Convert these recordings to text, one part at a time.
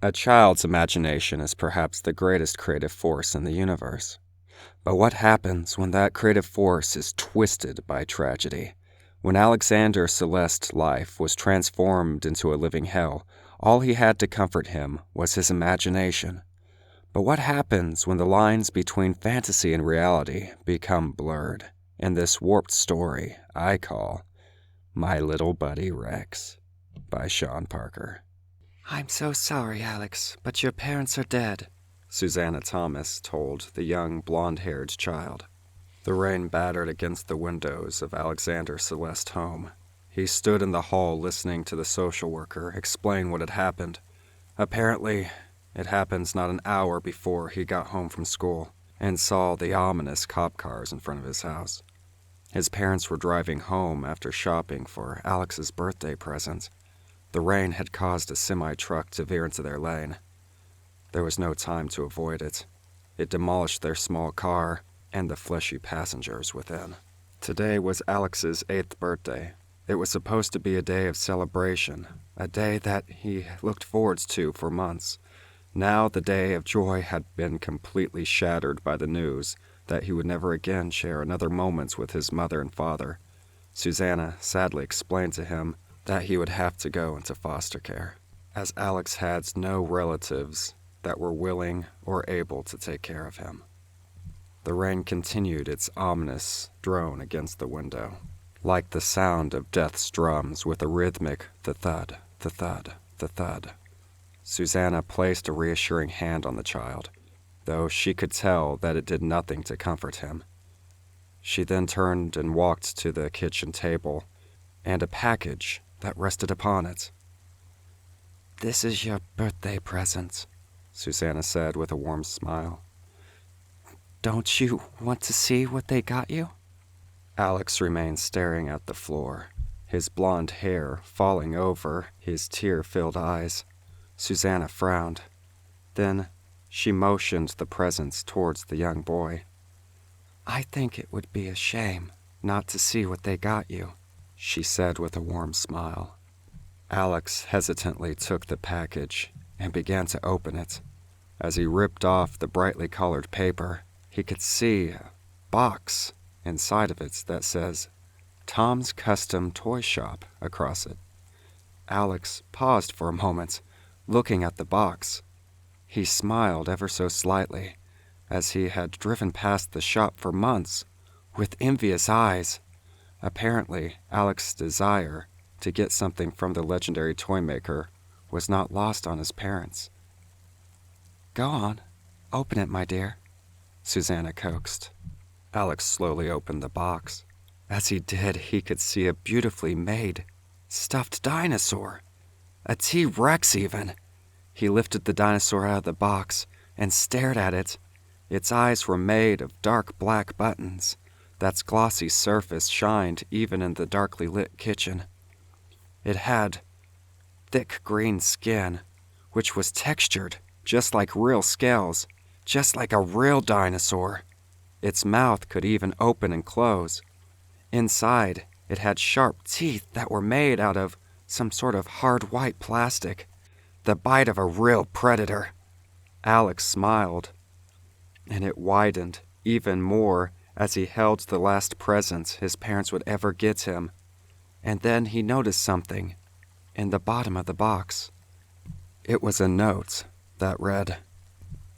A child's imagination is perhaps the greatest creative force in the universe. But what happens when that creative force is twisted by tragedy? When Alexander Celeste's life was transformed into a living hell, all he had to comfort him was his imagination. But what happens when the lines between fantasy and reality become blurred in this warped story I call My Lil Buddy Rex by Sean Parker? "I'm so sorry, Alex, but your parents are dead," Susanna Thomas told the young blonde-haired child. The rain battered against the windows of Alexander Celeste's home. He stood in the hall listening to the social worker explain what had happened. Apparently, it happened not an hour before he got home from school and saw the ominous cop cars in front of his house. His parents were driving home after shopping for Alex's birthday present. The rain had caused a semi-truck to veer into their lane. There was no time to avoid it. It demolished their small car and the fleshy passengers within. Today was Alex's 8th birthday. It was supposed to be a day of celebration, a day that he looked forward to for months. Now the day of joy had been completely shattered by the news that he would never again share another moment with his mother and father. Susanna sadly explained to him that he would have to go into foster care, as Alex had no relatives that were willing or able to take care of him. The rain continued its ominous drone against the window, like the sound of death's drums with a rhythmic the-thud, the-thud, the-thud. Susanna placed a reassuring hand on the child, though she could tell that it did nothing to comfort him. She then turned and walked to the kitchen table, and a package that rested upon it. "This is your birthday present," Susanna said with a warm smile. "Don't you want to see what they got you?" Alex remained staring at the floor, his blonde hair falling over his tear-filled eyes. Susanna frowned. Then she motioned the presents towards the young boy. "I think it would be a shame not to see what they got you," she said with a warm smile. Alex hesitantly took the package and began to open it. As he ripped off the brightly colored paper, he could see a box inside of it that says Tom's Custom Toy Shop across it. Alex paused for a moment, looking at the box. He smiled ever so slightly, as he had driven past the shop for months with envious eyes. Apparently, Alex's desire to get something from the legendary toy maker was not lost on his parents. "Go on, open it, my dear," Susanna coaxed. Alex slowly opened the box. As he did, he could see a beautifully made, stuffed dinosaur. A T-Rex even. He lifted the dinosaur out of the box and stared at it. Its eyes were made of dark black buttons. That's glossy surface shined even in the darkly lit kitchen. It had thick green skin, which was textured just like real scales, just like a real dinosaur. Its mouth could even open and close. Inside, it had sharp teeth that were made out of some sort of hard white plastic, the bite of a real predator. Alex smiled, and it widened even more as he held the last present his parents would ever get him. And then he noticed something in the bottom of the box. It was a note that read,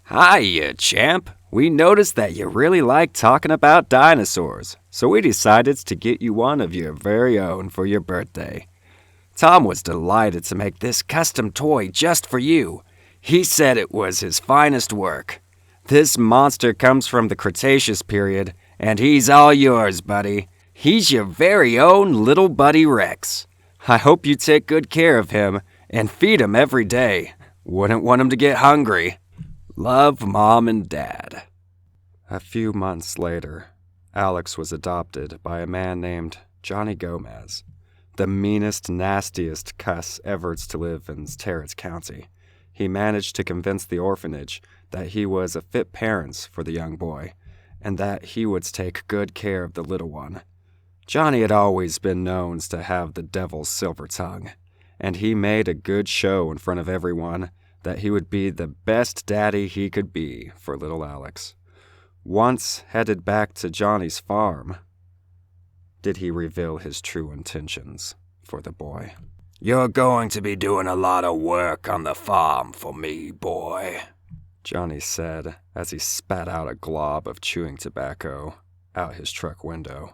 "Hiya, champ. We noticed that you really like talking about dinosaurs, so we decided to get you one of your very own for your birthday. Tom was delighted to make this custom toy just for you. He said it was his finest work. This monster comes from the Cretaceous period, and he's all yours, buddy. He's your very own Lil Buddy Rex. I hope you take good care of him and feed him every day. Wouldn't want him to get hungry. Love, Mom and Dad." A few months later, Alex was adopted by a man named Johnny Gomez, the meanest, nastiest cuss ever to live in Terrace County. He managed to convince the orphanage that he was a fit parent for the young boy, and that he would take good care of the little one. Johnny had always been known to have the devil's silver tongue, and he made a good show in front of everyone that he would be the best daddy he could be for little Alex. Once headed back to Johnny's farm, did he reveal his true intentions for the boy. "You're going to be doing a lot of work on the farm for me, boy," Johnny said as he spat out a glob of chewing tobacco out his truck window.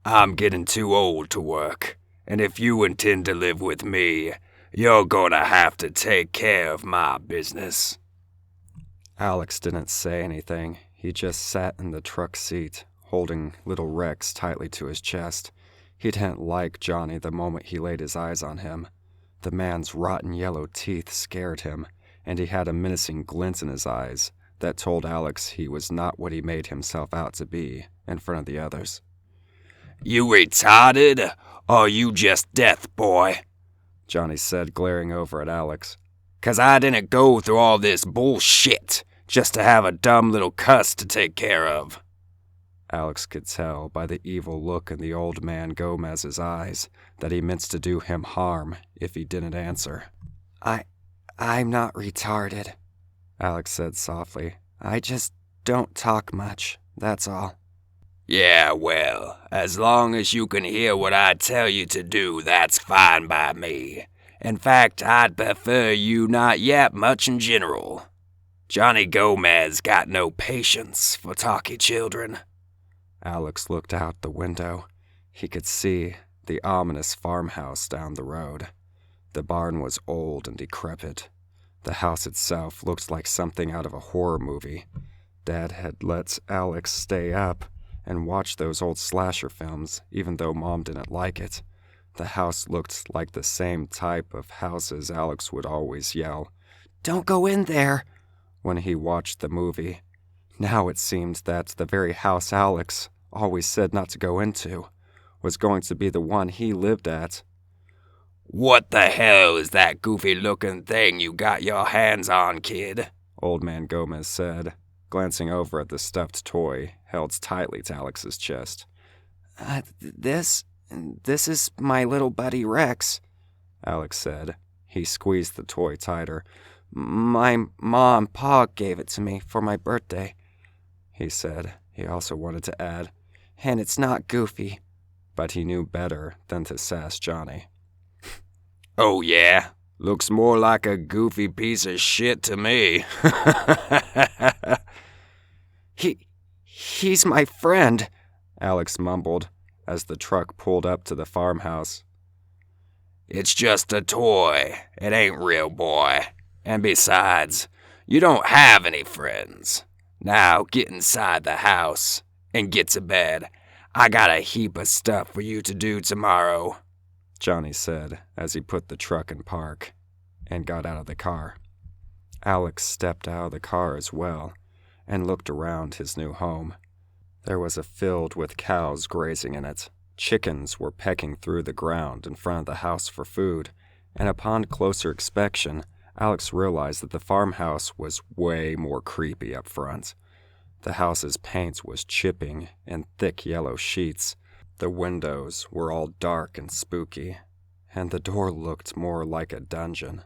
"I'm getting too old to work, and if you intend to live with me, you're gonna have to take care of my business." Alex didn't say anything. He just sat in the truck seat, holding little Rex tightly to his chest. He didn't like Johnny the moment he laid his eyes on him. The man's rotten yellow teeth scared him, and he had a menacing glint in his eyes that told Alex he was not what he made himself out to be in front of the others. "You retarded, or you just deaf, boy?" Johnny said, glaring over at Alex. "'Cause I didn't go through all this bullshit just to have a dumb little cuss to take care of." Alex could tell by the evil look in the old man Gomez's eyes that he meant to do him harm if he didn't answer. I'm not retarded," Alex said softly. "I just don't talk much, that's all." "Yeah, well, as long as you can hear what I tell you to do, that's fine by me. In fact, I'd prefer you not yap much in general. Johnny Gomez got no patience for talky children." Alex looked out the window. He could see the ominous farmhouse down the road. The barn was old and decrepit. The house itself looked like something out of a horror movie. Dad had let Alex stay up and watch those old slasher films, even though Mom didn't like it. The house looked like the same type of houses Alex would always yell, "Don't go in there," when he watched the movie. Now it seemed that the very house Alex always said not to go into was going to be the one he lived at. "What the hell is that goofy-looking thing you got your hands on, kid?" Old man Gomez said, glancing over at the stuffed toy held tightly to Alex's chest. This is my Lil Buddy Rex," Alex said. He squeezed the toy tighter. "My mom and pa gave it to me for my birthday," he said. He also wanted to add, "and it's not goofy." But he knew better than to sass Johnny. "Oh yeah? Looks more like a goofy piece of shit to me." He's my friend," Alex mumbled as the truck pulled up to the farmhouse. "It's just a toy. It ain't real, boy. And besides, you don't have any friends. Now get inside the house and get to bed. I got a heap of stuff for you to do tomorrow," Johnny said as he put the truck in park and got out of the car. Alex stepped out of the car as well and looked around his new home. There was a field with cows grazing in it. Chickens were pecking through the ground in front of the house for food, and upon closer inspection, Alex realized that the farmhouse was way more creepy up front. The house's paint was chipping in thick yellow sheets. The windows were all dark and spooky, and the door looked more like a dungeon.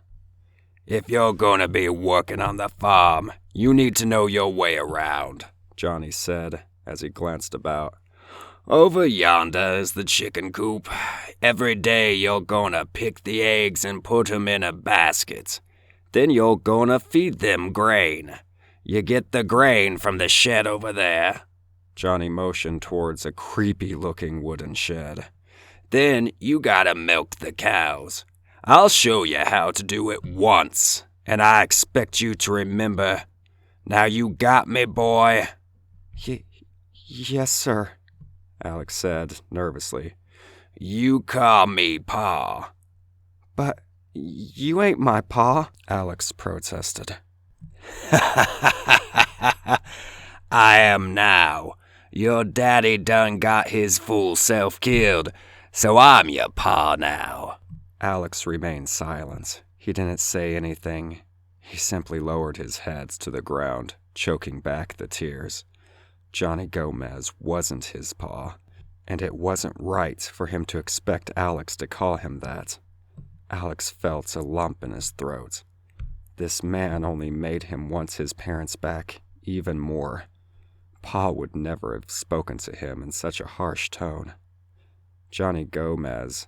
"If you're gonna be working on the farm, you need to know your way around," Johnny said as he glanced about. "Over yonder is the chicken coop. Every day you're gonna pick the eggs and put 'em in a basket. Then you're gonna feed them grain. You get the grain from the shed over there." Johnny motioned towards a creepy-looking wooden shed. "Then you gotta milk the cows. I'll show you how to do it once, and I expect you to remember. Now you got me, boy?" Yes, sir," Alex said nervously. "You call me Pa." "But you ain't my pa," Alex protested. "I am now. Your daddy done got his full self killed, so I'm your pa now." Alex remained silent. He didn't say anything. He simply lowered his head to the ground, choking back the tears. Johnny Gomez wasn't his pa, and it wasn't right for him to expect Alex to call him that. Alex felt a lump in his throat. This man only made him want his parents back even more. Pa would never have spoken to him in such a harsh tone. Johnny Gomez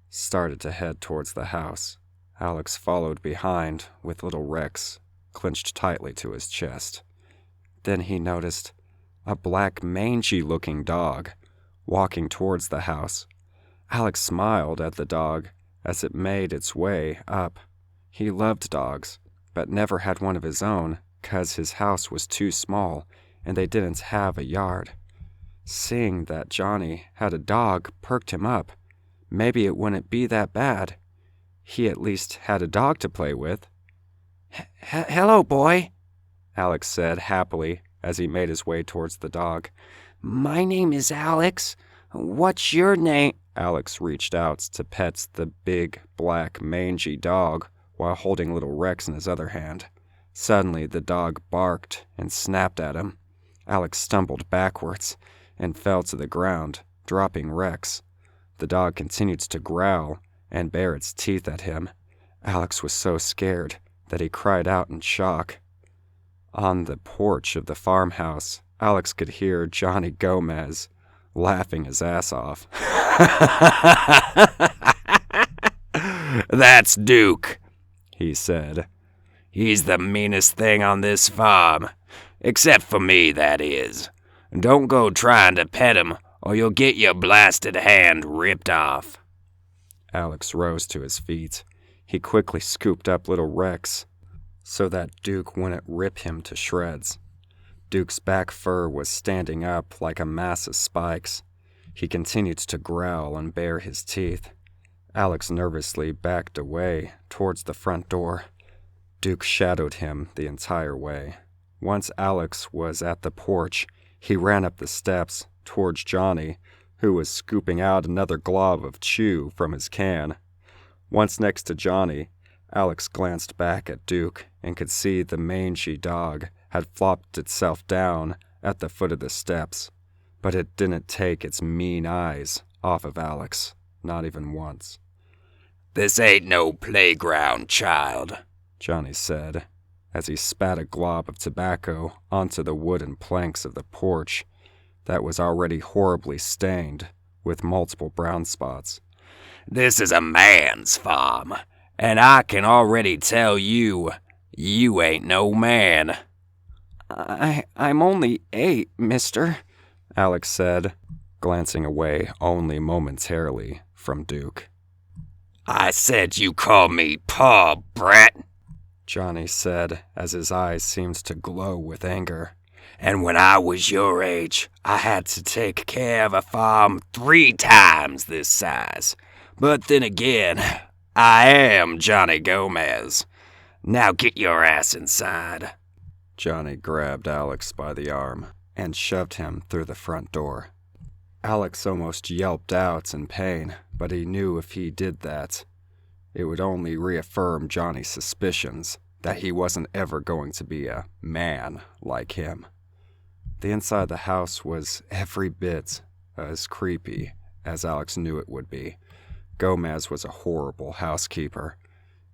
started to head towards the house. Alex followed behind with little Rex clinched tightly to his chest. Then he noticed a black, mangy-looking dog walking towards the house. Alex smiled at the dog as it made its way up. He loved dogs, but never had one of his own, 'cause his house was too small and they didn't have a yard. Seeing that Johnny had a dog perked him up. Maybe it wouldn't be that bad. He at least had a dog to play with. "Hello, boy," Alex said happily as he made his way towards the dog. "My name is Alex. What's your name?" Alex reached out to pet the big, black, mangy dog while holding little Rex in his other hand. Suddenly, the dog barked and snapped at him. Alex stumbled backwards and fell to the ground, dropping Rex. The dog continued to growl and bare its teeth at him. Alex was so scared that he cried out in shock. On the porch of the farmhouse, Alex could hear Johnny Gomez laughing his ass off. "That's Duke," he said. "He's the meanest thing on this farm. Except for me, that is. Don't go trying to pet him, or you'll get your blasted hand ripped off." Alex rose to his feet. He quickly scooped up little Rex so that Duke wouldn't rip him to shreds. Duke's back fur was standing up like a mass of spikes. He continued to growl and bare his teeth. Alex nervously backed away towards the front door. Duke shadowed him the entire way. Once Alex was at the porch, he ran up the steps towards Johnny, who was scooping out another glob of chew from his can. Once next to Johnny, Alex glanced back at Duke and could see the mangy dog had flopped itself down at the foot of the steps, but it didn't take its mean eyes off of Alex, not even once. "This ain't no playground, child," Johnny said, as he spat a glob of tobacco onto the wooden planks of the porch that was already horribly stained with multiple brown spots. "This is a man's farm, and I can already tell you ain't no man." I'm only 8, mister," Alex said, glancing away only momentarily from Duke. "I said you call me Pa, brat," Johnny said as his eyes seemed to glow with anger. "And when I was your age, I had to take care of a farm 3 times this size. But then again, I am Johnny Gomez. Now get your ass inside." Johnny grabbed Alex by the arm and shoved him through the front door. Alex almost yelped out in pain, but he knew if he did that, it would only reaffirm Johnny's suspicions that he wasn't ever going to be a man like him. The inside of the house was every bit as creepy as Alex knew it would be. Gomez was a horrible housekeeper.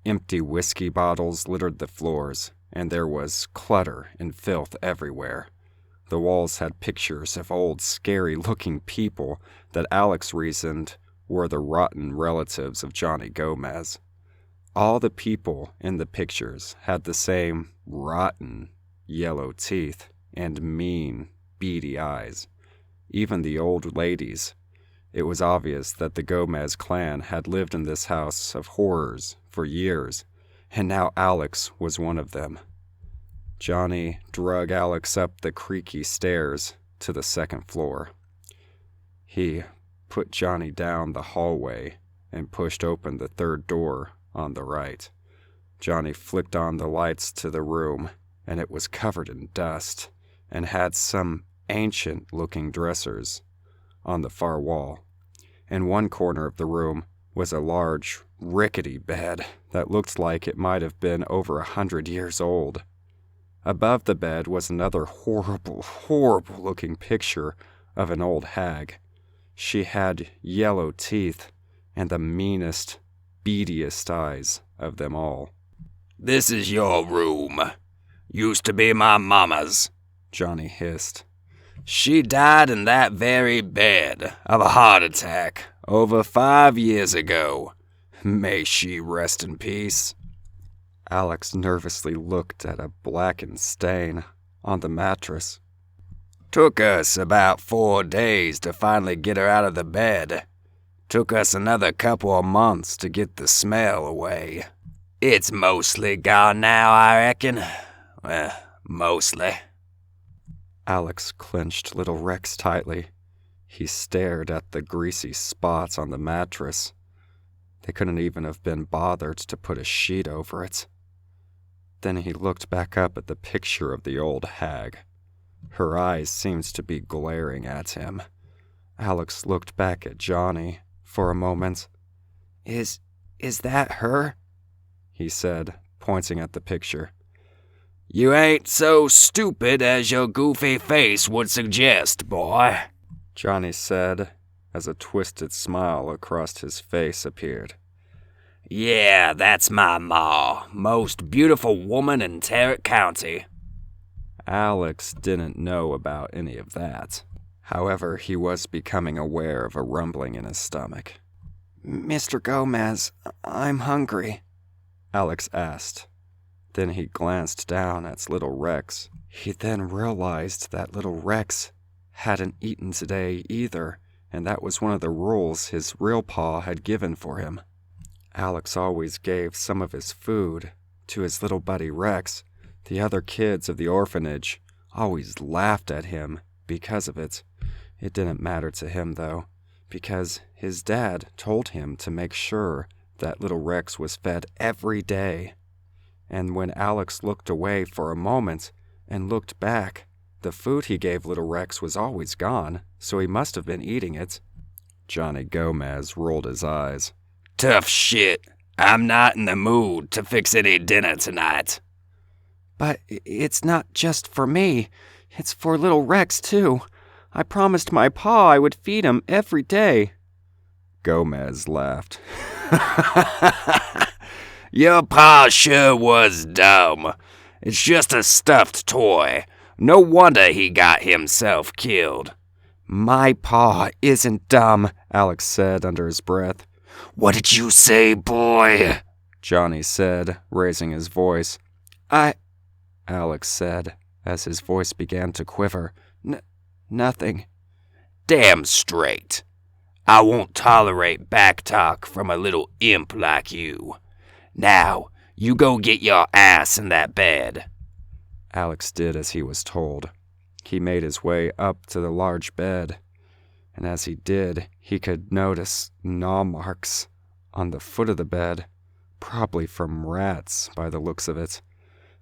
Empty whiskey bottles littered the floors, and there was clutter and filth everywhere. The walls had pictures of old, scary-looking people that Alex reasoned were the rotten relatives of Johnny Gomez. All the people in the pictures had the same rotten, yellow teeth and mean, beady eyes. Even the old ladies. It was obvious that the Gomez clan had lived in this house of horrors for years, and now Alex was one of them. Johnny drug Alex up the creaky stairs to the second floor. He put Johnny down the hallway and pushed open the third door on the right. Johnny flicked on the lights to the room, and it was covered in dust and had some ancient-looking dressers on the far wall. In one corner of the room was a large, rickety bed that looked like it might have been over 100 years old. Above the bed was another horrible, horrible-looking picture of an old hag. She had yellow teeth and the meanest, beadiest eyes of them all. This is your room. Used to be my mama's, Johnny hissed. She died in that very bed of a heart attack over 5 years ago. May she rest in peace. Alex nervously looked at a blackened stain on the mattress. Took us about 4 days to finally get her out of the bed. Took us another couple of months to get the smell away. It's mostly gone now, I reckon. Well, mostly. Alex clenched Little Rex tightly. He stared at the greasy spots on the mattress. They couldn't even have been bothered to put a sheet over it. Then he looked back up at the picture of the old hag. Her eyes seemed to be glaring at him. Alex looked back at Johnny for a moment. Is that her? He said, pointing at the picture. You ain't so stupid as your goofy face would suggest, boy, Johnny said, as a twisted smile across his face appeared. Yeah, that's my ma. Most beautiful woman in Tarrant County. Alex didn't know about any of that. However, he was becoming aware of a rumbling in his stomach. Mr. Gomez, I'm hungry, Alex asked. Then he glanced down at Little Rex. He then realized that Little Rex hadn't eaten today either, and that was one of the rules his real pa had given for him. Alex always gave some of his food to his Little Buddy Rex. The other kids of the orphanage always laughed at him because of it. It didn't matter to him, though, because his dad told him to make sure that Little Rex was fed every day. And when Alex looked away for a moment and looked back, the food he gave Little Rex was always gone, so he must have been eating it. Johnny Gomez rolled his eyes. Tough shit. I'm not in the mood to fix any dinner tonight. But it's not just for me. It's for Little Rex, too. I promised my pa I would feed him every day. Gomez laughed. Your pa sure was dumb. It's just a stuffed toy. No wonder he got himself killed. My pa isn't dumb, Alex said under his breath. What did you say, boy? Johnny said, raising his voice. Alex said, as his voice began to quiver. Nothing. Damn straight. I won't tolerate backtalk from a little imp like you. Now, you go get your ass in that bed. Alex did as he was told. He made his way up to the large bed, and as he did, he could notice gnaw marks on the foot of the bed, probably from rats by the looks of it.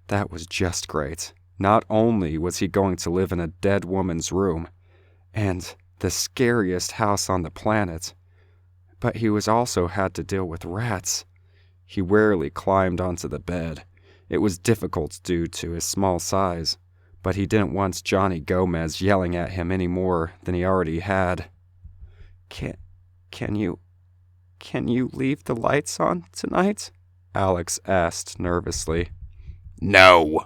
That was just great. Not only was he going to live in a dead woman's room, and the scariest house on the planet, but he was also had to deal with rats. He rarely climbed onto the bed. It was difficult due to his small size, but he didn't want Johnny Gomez yelling at him any more than he already had. Can you leave the lights on tonight? Alex asked nervously. No,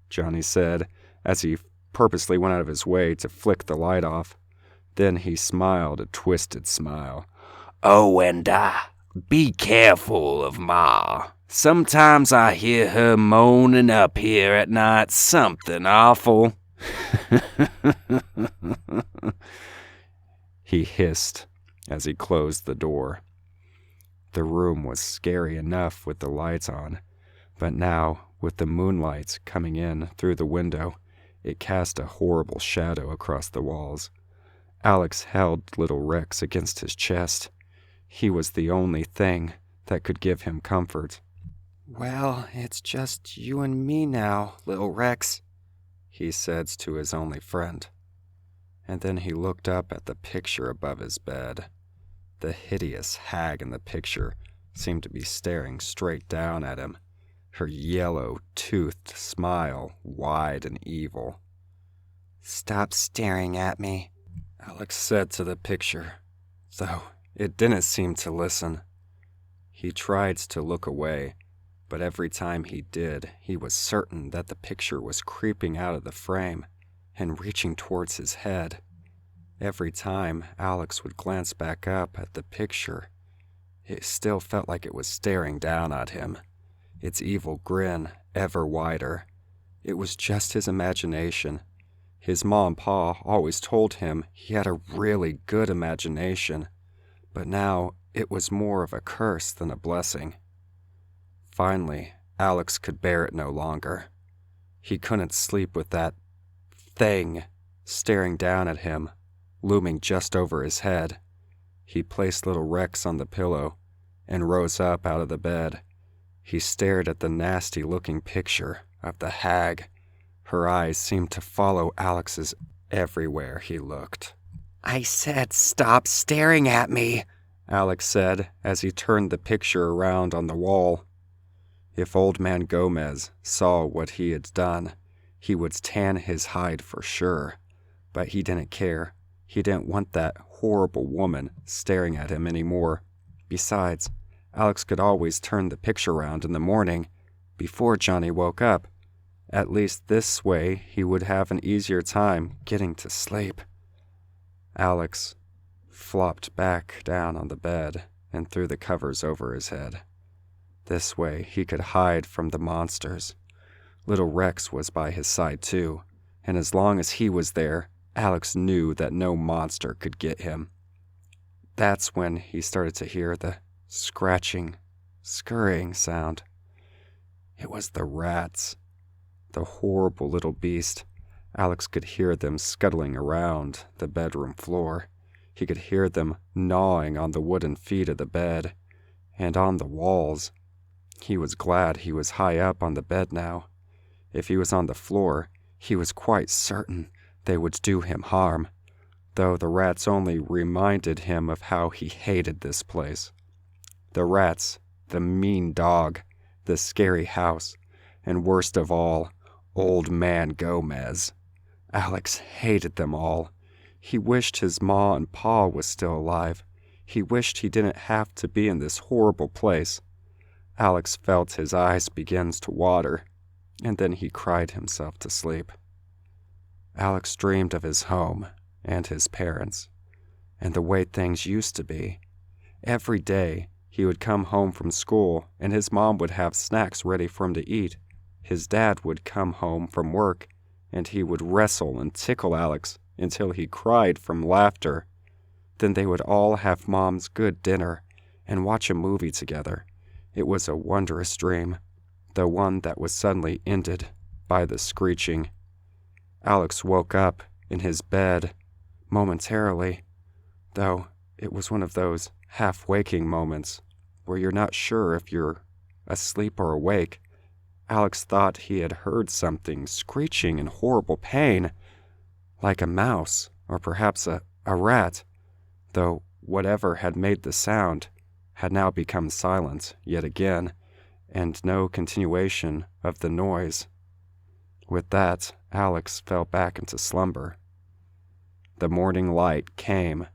Johnny said, as he purposely went out of his way to flick the light off. Then he smiled a twisted smile. Oh, and be careful of Ma. Sometimes I hear her moaning up here at night something awful. He hissed as he closed the door. The room was scary enough with the lights on, but now, with the moonlight coming in through the window, it cast a horrible shadow across the walls. Alex held Little Rex against his chest. He was the only thing that could give him comfort. Well, it's just you and me now, Little Rex, he said to his only friend. And then he looked up at the picture above his bed. The hideous hag in the picture seemed to be staring straight down at him, her yellow-toothed smile wide and evil. Stop staring at me, Alex said to the picture, though it didn't seem to listen. He tried to look away, But every time he did, he was certain that the picture was creeping out of the frame and reaching towards his head. Every time Alex would glance back up at the picture, it still felt like it was staring down at him, its evil grin ever wider. It was just his imagination. His ma and pa always told him he had a really good imagination, but now it was more of a curse than a blessing. Finally, Alex could bear it no longer. He couldn't sleep with that thing staring down at him, looming just over his head. He placed little Rex on the pillow and rose up out of the bed. He stared at the nasty-looking picture of the hag. Her eyes seemed to follow Alex's everywhere he looked. "I said stop staring at me," Alex said as he turned the picture around on the wall. If Old Man Gomez saw what he had done, he would tan his hide for sure. But he didn't care. He didn't want that horrible woman staring at him anymore. Besides, Alex could always turn the picture around in the morning, before Johnny woke up. At least this way he would have an easier time getting to sleep. Alex flopped back down on the bed and threw the covers over his head. This way he could hide from the monsters. Little Rex was by his side too, and as long as he was there, Alex knew that no monster could get him. That's when he started to hear the scratching, scurrying sound. It was the rats. The horrible little beast. Alex could hear them scuttling around the bedroom floor. He could hear them gnawing on the wooden feet of the bed and on the walls. He was glad he was high up on the bed now. If he was on the floor, he was quite certain they would do him harm, though the rats only reminded him of how he hated this place. The rats, the mean dog, the scary house, and worst of all, Old Man Gomez. Alex hated them all. He wished his ma and pa was still alive. He wished he didn't have to be in this horrible place. Alex felt his eyes begin to water, and then he cried himself to sleep. Alex dreamed of his home and his parents, and the way things used to be. Every day, he would come home from school, and his mom would have snacks ready for him to eat. His dad would come home from work, and he would wrestle and tickle Alex until he cried from laughter. Then they would all have Mom's good dinner and watch a movie together. It was a wondrous dream, the one that was suddenly ended by the screeching. Alex woke up in his bed momentarily, though it was one of those half-waking moments where you're not sure if you're asleep or awake. Alex thought he had heard something screeching in horrible pain, like a mouse or perhaps a rat, though whatever had made the sound had now become silent yet again, and no continuation of the noise. With that, Alex fell back into slumber. The morning light came,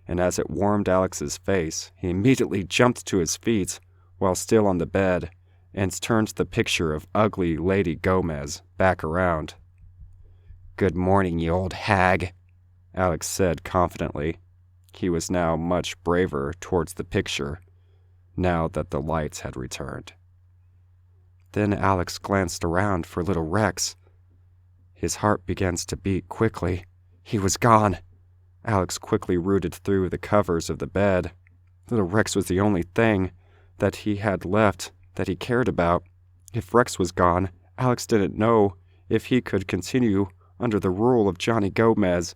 and as it warmed Alex's face, he immediately jumped to his feet while still on the bed and turned the picture of ugly Lady Gomez back around. "Good morning, you old hag," Alex said confidently. He was now much braver towards the picture, now that the lights had returned. Then Alex glanced around for little Rex. His heart begins to beat quickly. He was gone. Alex quickly rooted through the covers of the bed. Little Rex was the only thing that he had left that he cared about. If Rex was gone, Alex didn't know if he could continue under the rule of Johnny Gomez.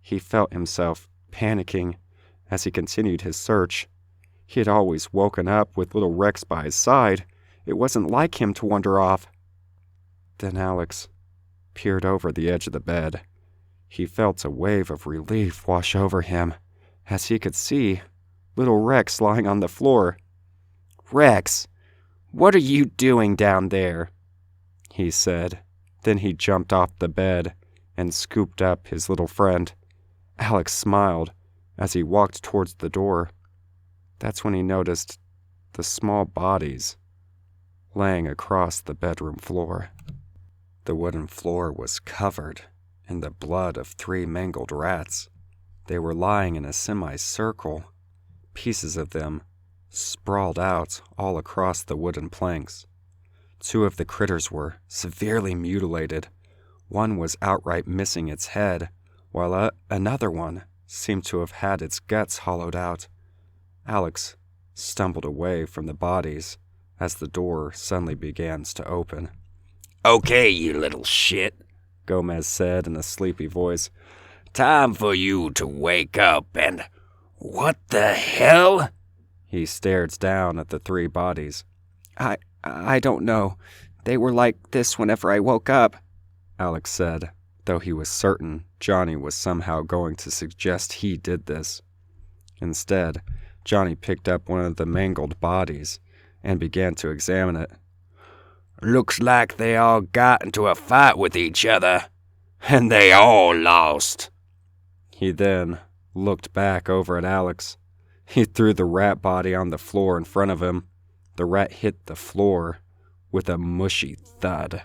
He felt himself panicking as he continued his search. He had always woken up with little Rex by his side. It wasn't like him to wander off. Then Alex peered over the edge of the bed. He felt a wave of relief wash over him as he could see little Rex lying on the floor. "Rex, what are you doing down there?" he said. Then he jumped off the bed and scooped up his little friend. Alex smiled as he walked towards the door. That's when he noticed the small bodies laying across the bedroom floor. The wooden floor was covered in the blood of 3 mangled rats. They were lying in a semicircle, pieces of them sprawled out all across the wooden planks. 2 of the critters were severely mutilated. One was outright missing its head, while another one seemed to have had its guts hollowed out. Alex stumbled away from the bodies as the door suddenly began to open. "Okay, you little shit," Gomez said in a sleepy voice. "Time for you to wake up and... What the hell?" He stared down at the 3 bodies. I don't know. They were like this whenever I woke up," Alex said, though he was certain Johnny was somehow going to suggest he did this. Instead, Johnny picked up one of the mangled bodies and began to examine it. "Looks like they all got into a fight with each other, and they all lost." He then looked back over at Alex. He threw the rat body on the floor in front of him. The rat hit the floor with a mushy thud.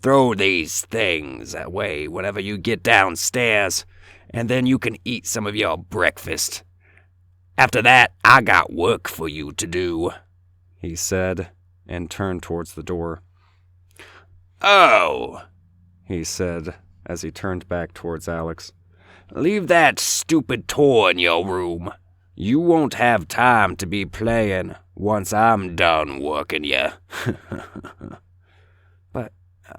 "Throw these things away whenever you get downstairs, and then you can eat some of your breakfast. After that, I got work for you to do," he said, and turned towards the door. "Oh," he said as he turned back towards Alex. "Leave that stupid toy in your room. You won't have time to be playing once I'm done working you." "But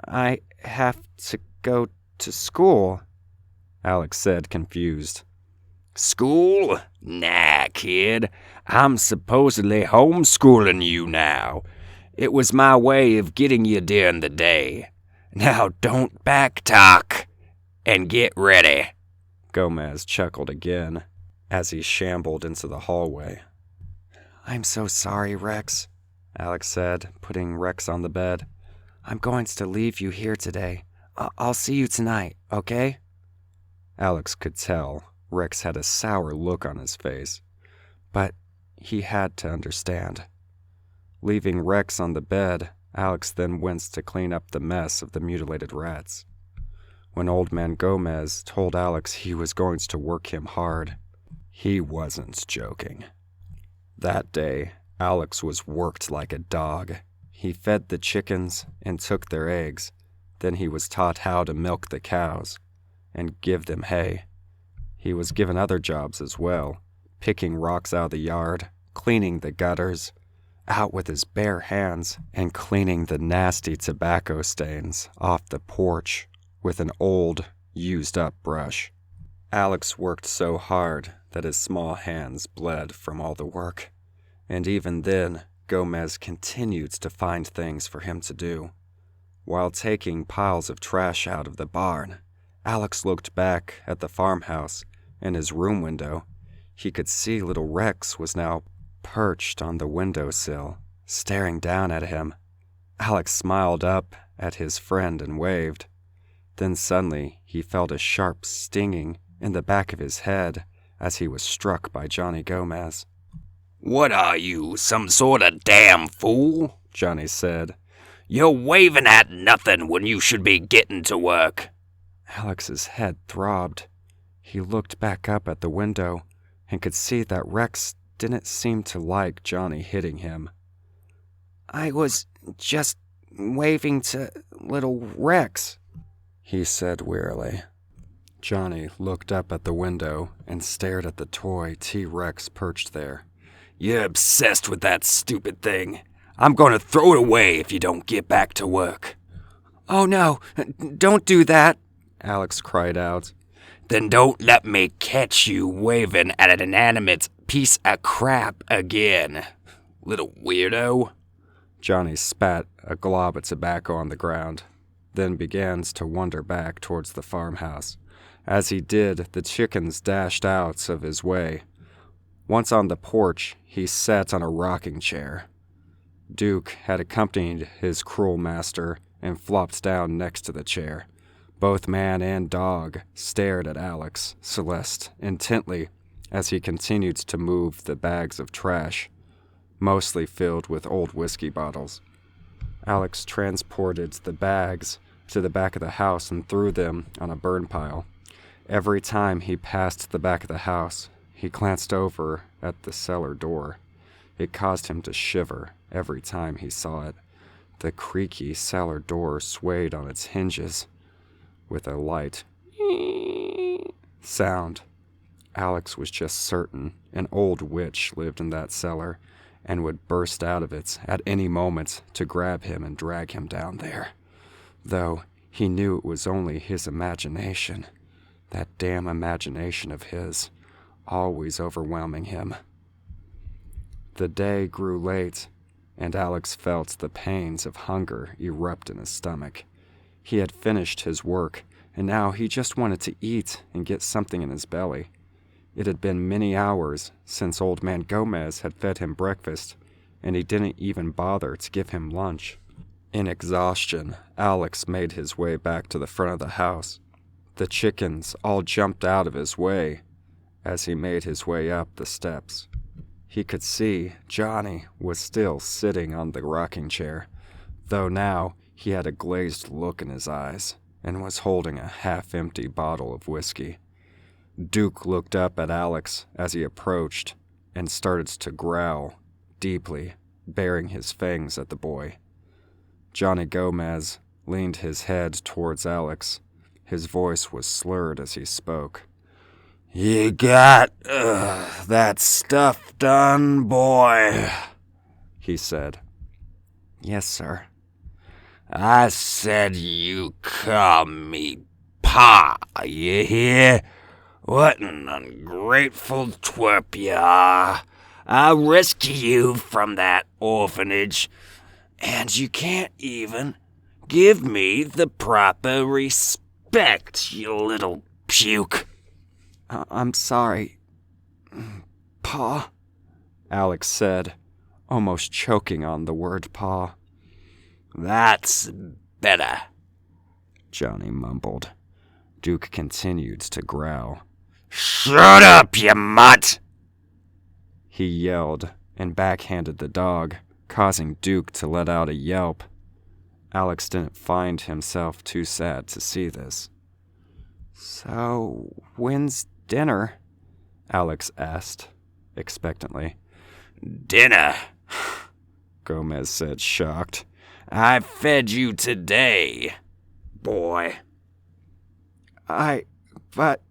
I have to go to school," Alex said, confused. "School? Nah, kid. I'm supposedly homeschooling you now. It was my way of getting you during the day. Now don't backtalk and get ready." Gomez chuckled again as he shambled into the hallway. "I'm so sorry, Rex," Alex said, putting Rex on the bed. "I'm going to leave you here today. I'll see you tonight, okay?" Alex could tell Rex had a sour look on his face, but he had to understand. Leaving Rex on the bed, Alex then went to clean up the mess of the mutilated rats. When Old Man Gomez told Alex he was going to work him hard, he wasn't joking. That day, Alex was worked like a dog. He fed the chickens and took their eggs. Then he was taught how to milk the cows and give them hay. He was given other jobs as well, picking rocks out of the yard, cleaning the gutters, out with his bare hands, and cleaning the nasty tobacco stains off the porch with an old, used-up brush. Alex worked so hard that his small hands bled from all the work, and even then, Gomez continued to find things for him to do. While taking piles of trash out of the barn, Alex looked back at the farmhouse in his room window. He could see little Rex was now perched on the windowsill, staring down at him. Alex smiled up at his friend and waved. Then suddenly he felt a sharp stinging in the back of his head as he was struck by Johnny Gomez. "What are you, some sort of damn fool?" Johnny said. "You're waving at nothing when you should be getting to work." Alex's head throbbed. He looked back up at the window and could see that Rex didn't seem to like Johnny hitting him. "I was just waving to little Rex," he said wearily. Johnny looked up at the window and stared at the toy T-Rex perched there. "You're obsessed with that stupid thing. I'm going to throw it away if you don't get back to work." "Oh no, don't do that," Alex cried out. "Then don't let me catch you waving at an inanimate piece of crap again, little weirdo." Johnny spat a glob of tobacco on the ground, then began to wander back towards the farmhouse. As he did, the chickens dashed out of his way. Once on the porch, he sat on a rocking chair. Duke had accompanied his cruel master and flopped down next to the chair. Both man and dog stared at Alex Celeste intently as he continued to move the bags of trash, mostly filled with old whiskey bottles. Alex transported the bags to the back of the house and threw them on a burn pile. Every time he passed the back of the house, he glanced over at the cellar door. It caused him to shiver every time he saw it. The creaky cellar door swayed on its hinges with a light sound. Alex was just certain an old witch lived in that cellar and would burst out of it at any moment to grab him and drag him down there. Though he knew it was only his imagination. That damn imagination of his, always overwhelming him. The day grew late, and Alex felt the pains of hunger erupt in his stomach. He had finished his work, and now he just wanted to eat and get something in his belly. It had been many hours since Old Man Gomez had fed him breakfast, and he didn't even bother to give him lunch. In exhaustion, Alex made his way back to the front of the house. The chickens all jumped out of his way as he made his way up the steps. He could see Johnny was still sitting on the rocking chair, though now he had a glazed look in his eyes and was holding a half-empty bottle of whiskey. Duke looked up at Alex as he approached and started to growl deeply, baring his fangs at the boy. Johnny Gomez leaned his head towards Alex. His voice was slurred as he spoke. "You got that stuff done, boy?" he said. "Yes, sir." "I said you call me Pa, you hear? What an ungrateful twerp you are. I'll rescue you from that orphanage, and you can't even give me the proper respect, you little puke." I'm sorry, Pa," Alex said, almost choking on the word Pa. "That's better," Johnny mumbled. Duke continued to growl. "Shut up, you mutt!" He yelled and backhanded the dog, causing Duke to let out a yelp. Alex didn't find himself too sad to see this. "So, when's dinner?" Alex asked, expectantly. "Dinner," Gomez said, shocked. "I fed you today, boy." But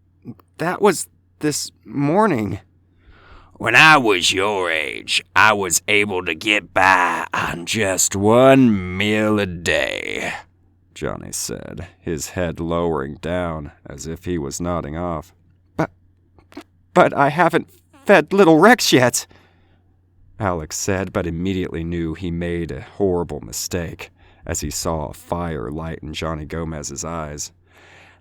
that was this morning." "When I was your age, I was able to get by on just one meal a day," Johnny said, his head lowering down as if he was nodding off. But I haven't fed little Rex yet," Alex said, but immediately knew he made a horrible mistake as he saw a fire light in Johnny Gomez's eyes.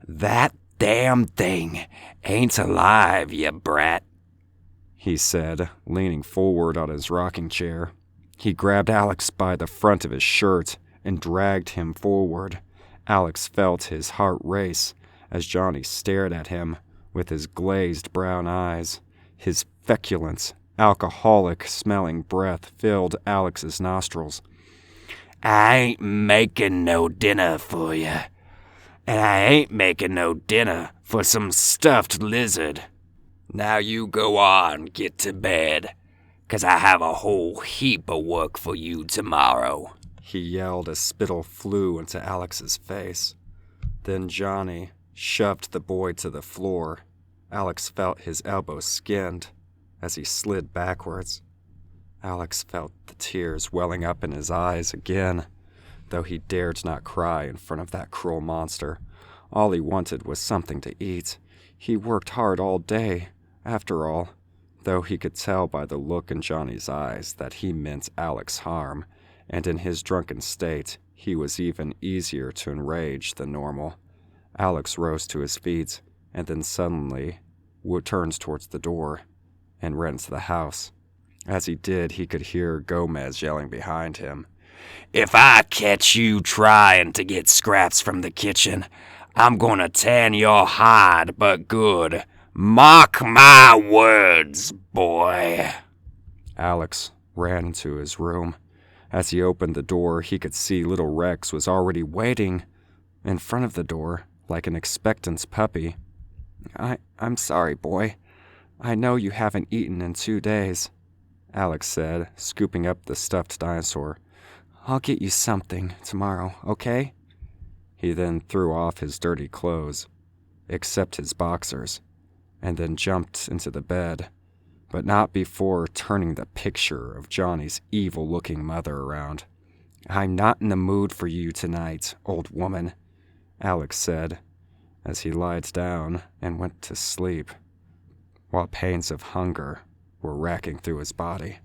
"That damn thing ain't alive, you brat," he said, leaning forward on his rocking chair. He grabbed Alex by the front of his shirt and dragged him forward. Alex felt his heart race as Johnny stared at him with his glazed brown eyes. His feculent, alcoholic-smelling breath filled Alex's nostrils. "I ain't making no dinner for you, and I ain't making no dinner for some stuffed lizard. Now you go on, get to bed, 'cause I have a whole heap of work for you tomorrow," he yelled as spittle flew into Alex's face. Then Johnny shoved the boy to the floor. Alex felt his elbow skinned as he slid backwards. Alex felt the tears welling up in his eyes again, though he dared not cry in front of that cruel monster. All he wanted was something to eat. He worked hard all day, after all, though he could tell by the look in Johnny's eyes that he meant Alex harm, and in his drunken state, he was even easier to enrage than normal. Alex rose to his feet, and then suddenly turned towards the door and ran to the house. As he did, he could hear Gomez yelling behind him. "If I catch you trying to get scraps from the kitchen, I'm gonna tan your hide but good. Mark my words, boy." Alex ran to his room. As he opened the door, he could see little Rex was already waiting in front of the door like an expectant puppy. I'm sorry, boy. I know you haven't eaten in 2 days, Alex said, scooping up the stuffed dinosaur. I'll get you something tomorrow, okay? He then threw off his dirty clothes, except his boxers, and then jumped into the bed, but not before turning the picture of Johnny's evil-looking mother around. I'm not in the mood for you tonight, old woman, Alex said, as he lied down and went to sleep, while pains of hunger were racking through his body.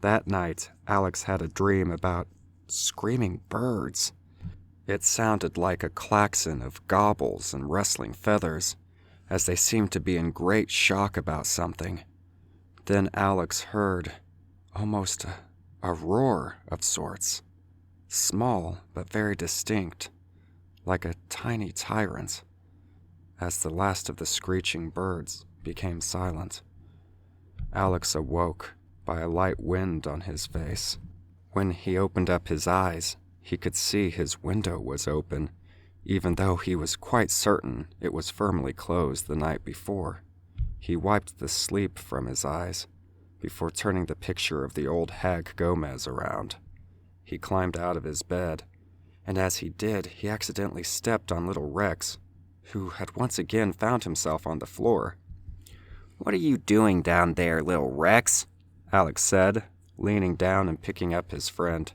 That night, Alex had a dream about screaming birds. It sounded like a klaxon of gobbles and rustling feathers, as they seemed to be in great shock about something. Then Alex heard almost a roar of sorts, small but very distinct, like a tiny tyrant, as the last of the screeching birds became silent. Alex awoke by a light wind on his face. When he opened up his eyes, he could see his window was open, even though he was quite certain it was firmly closed the night before. He wiped the sleep from his eyes before turning the picture of the old hag Gomez around. He climbed out of his bed, and as he did, he accidentally stepped on little Rex, who had once again found himself on the floor. What are you doing down there, little Rex? Alex said, leaning down and picking up his friend.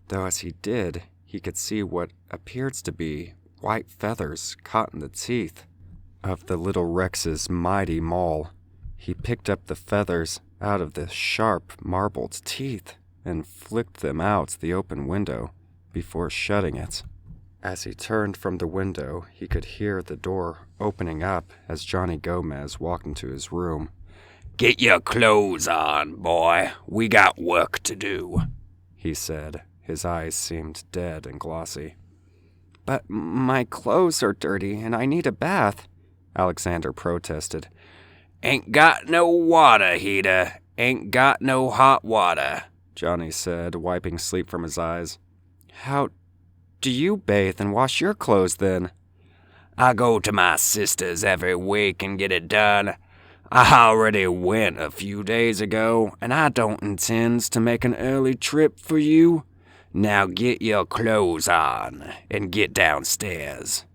Though as he did, he could see what appeared to be white feathers caught in the teeth of the little Rex's mighty maul. He picked up the feathers out of the sharp, marbled teeth and flicked them out the open window before shutting it. As he turned from the window, he could hear the door opening up as Johnny Gomez walked into his room. Get your clothes on, boy. We got work to do, he said. His eyes seemed dead and glossy. But my clothes are dirty and I need a bath, Alexander protested. Ain't got no water heater. Ain't got no hot water, Johnny said, wiping sleep from his eyes. How do you bathe and wash your clothes then? I go to my sister's every week and get it done. I already went a few days ago, and I don't intend to make an early trip for you. Now get your clothes on and get downstairs,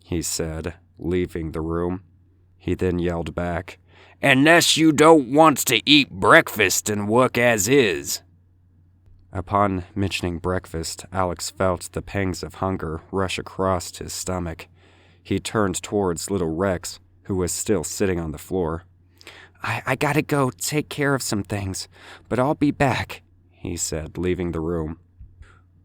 he said, leaving the room. He then yelled back, Unless you don't want to eat breakfast and work as is. Upon mentioning breakfast, Alex felt the pangs of hunger rush across his stomach. He turned towards little Rex, who was still sitting on the floor. I gotta go take care of some things, but I'll be back, he said, leaving the room.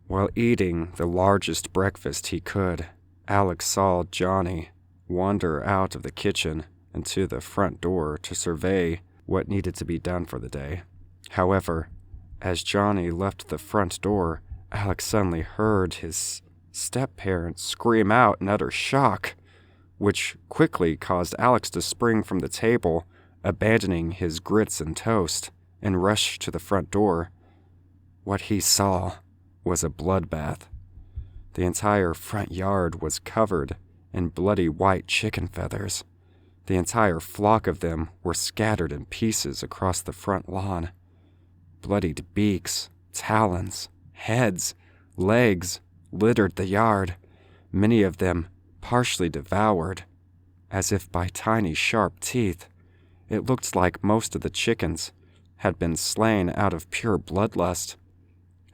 While eating the largest breakfast he could, Alex saw Johnny wander out of the kitchen and to the front door to survey what needed to be done for the day. However, as Johnny left the front door, Alex suddenly heard his step-parent scream out in utter shock, which quickly caused Alex to spring from the table, abandoning his grits and toast, and rush to the front door. What he saw was a bloodbath. The entire front yard was covered in bloody white chicken feathers. The entire flock of them were scattered in pieces across the front lawn. Bloodied beaks, talons, heads, legs littered the yard, many of them partially devoured, as if by tiny sharp teeth. It looked like most of the chickens had been slain out of pure bloodlust,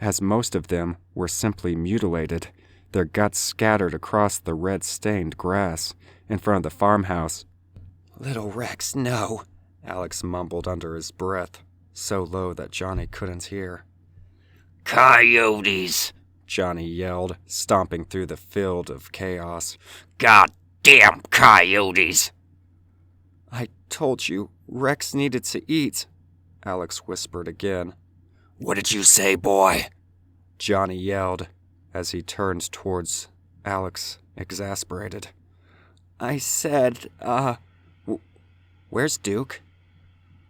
as most of them were simply mutilated, their guts scattered across the red-stained grass in front of the farmhouse. Little Rex, no, Alex mumbled under his breath, so low that Johnny couldn't hear. Coyotes, Johnny yelled, stomping through the field of chaos. Goddamn coyotes! I told you, Rex needed to eat, Alex whispered again. What did you say, boy? Johnny yelled as he turned towards Alex, exasperated. I said, where's Duke?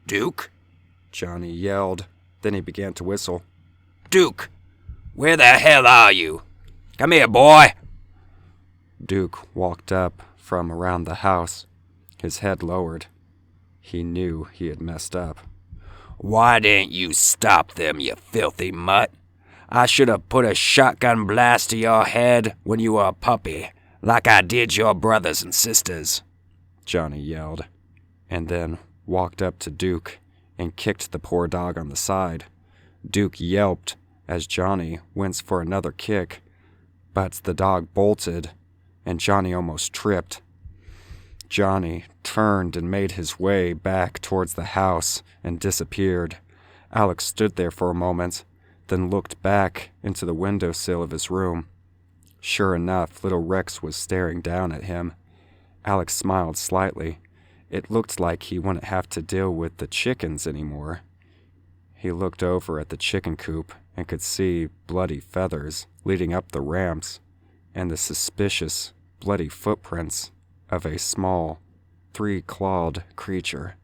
Duke? Johnny yelled. Then he began to whistle. Duke, where the hell are you? Come here, boy. Duke walked up from around the house, his head lowered. He knew he had messed up. Why didn't you stop them, you filthy mutt? I should have put a shotgun blast to your head when you were a puppy, like I did your brothers and sisters, Johnny yelled, and then walked up to Duke and kicked the poor dog on the side. Duke yelped as Johnny went for another kick, but the dog bolted, and Johnny almost tripped. Johnny turned and made his way back towards the house and disappeared. Alex stood there for a moment, then looked back into the windowsill of his room. Sure enough, little Rex was staring down at him. Alex smiled slightly. It looked like he wouldn't have to deal with the chickens anymore. He looked over at the chicken coop and could see bloody feathers leading up the ramps and the suspicious, bloody footprints of a small, three-clawed creature.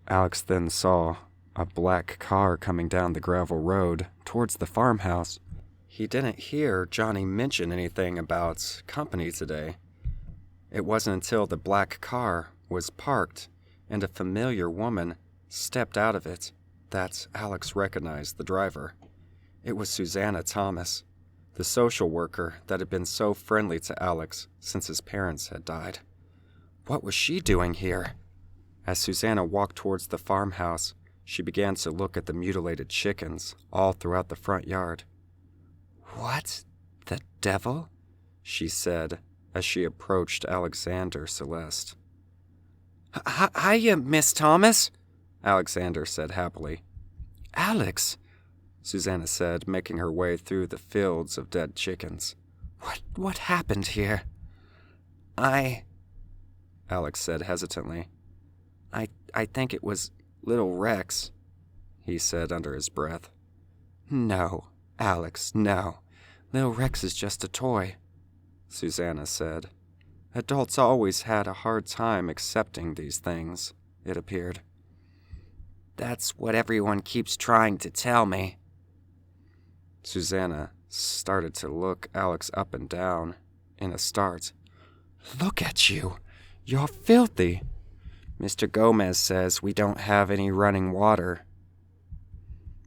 Alex then saw a black car coming down the gravel road towards the farmhouse. He didn't hear Johnny mention anything about company today. It wasn't until the black car was parked and a familiar woman stepped out of it that Alex recognized the driver. It was Susanna Thomas, the social worker that had been so friendly to Alex since his parents had died. What was she doing here? As Susanna walked towards the farmhouse, she began to look at the mutilated chickens all throughout the front yard. "What the devil?" she said as she approached Alexander Celeste. "Hiya, Miss Thomas," Alexander said happily. "Alex," Susanna said, making her way through the fields of dead chickens. What happened here?" Alex said hesitantly. I think it was little Rex," he said under his breath. "No, Alex, no. Little Rex is just a toy," Susanna said. Adults always had a hard time accepting these things, it appeared. "That's what everyone keeps trying to tell me." Susanna started to look Alex up and down in a start. "Look at you. You're filthy. Mr. Gomez says we don't have any running water."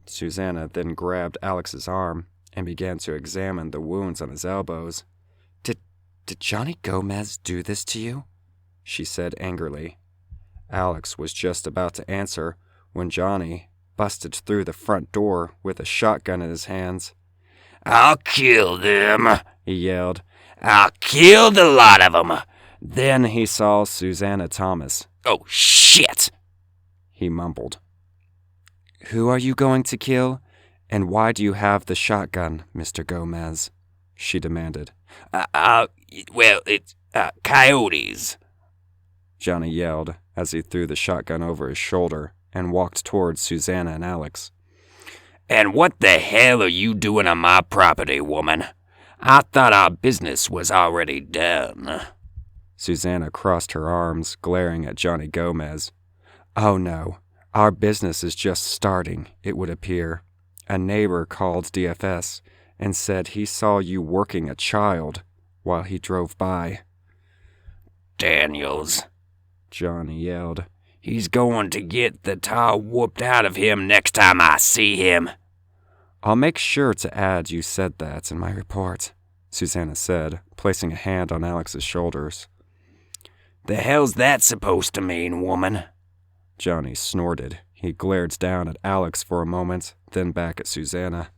Susanna then grabbed Alex's arm and began to examine the wounds on his elbows. Did Johnny Gomez do this to you?" she said angrily. Alex was just about to answer when Johnny busted through the front door with a shotgun in his hands. "I'll kill them," he yelled. "I'll kill the lot of them." Then he saw Susanna Thomas. "Oh, shit," he mumbled. "Who are you going to kill? And why do you have the shotgun, Mr. Gomez?" she demanded. It's coyotes," Johnny yelled as he threw the shotgun over his shoulder and walked towards Susanna and Alex. "And what the hell are you doing on my property, woman? I thought our business was already done." Susanna crossed her arms, glaring at Johnny Gomez. "Oh no, our business is just starting, it would appear. A neighbor called DFS and said he saw you working a child while he drove by." "Daniels," Johnny yelled. "He's going to get the tar whooped out of him next time I see him." "I'll make sure to add you said that in my report," Susanna said, placing a hand on Alex's shoulders. "The hell's that supposed to mean, woman?" Johnny snorted. He glared down at Alex for a moment, then back at Susanna.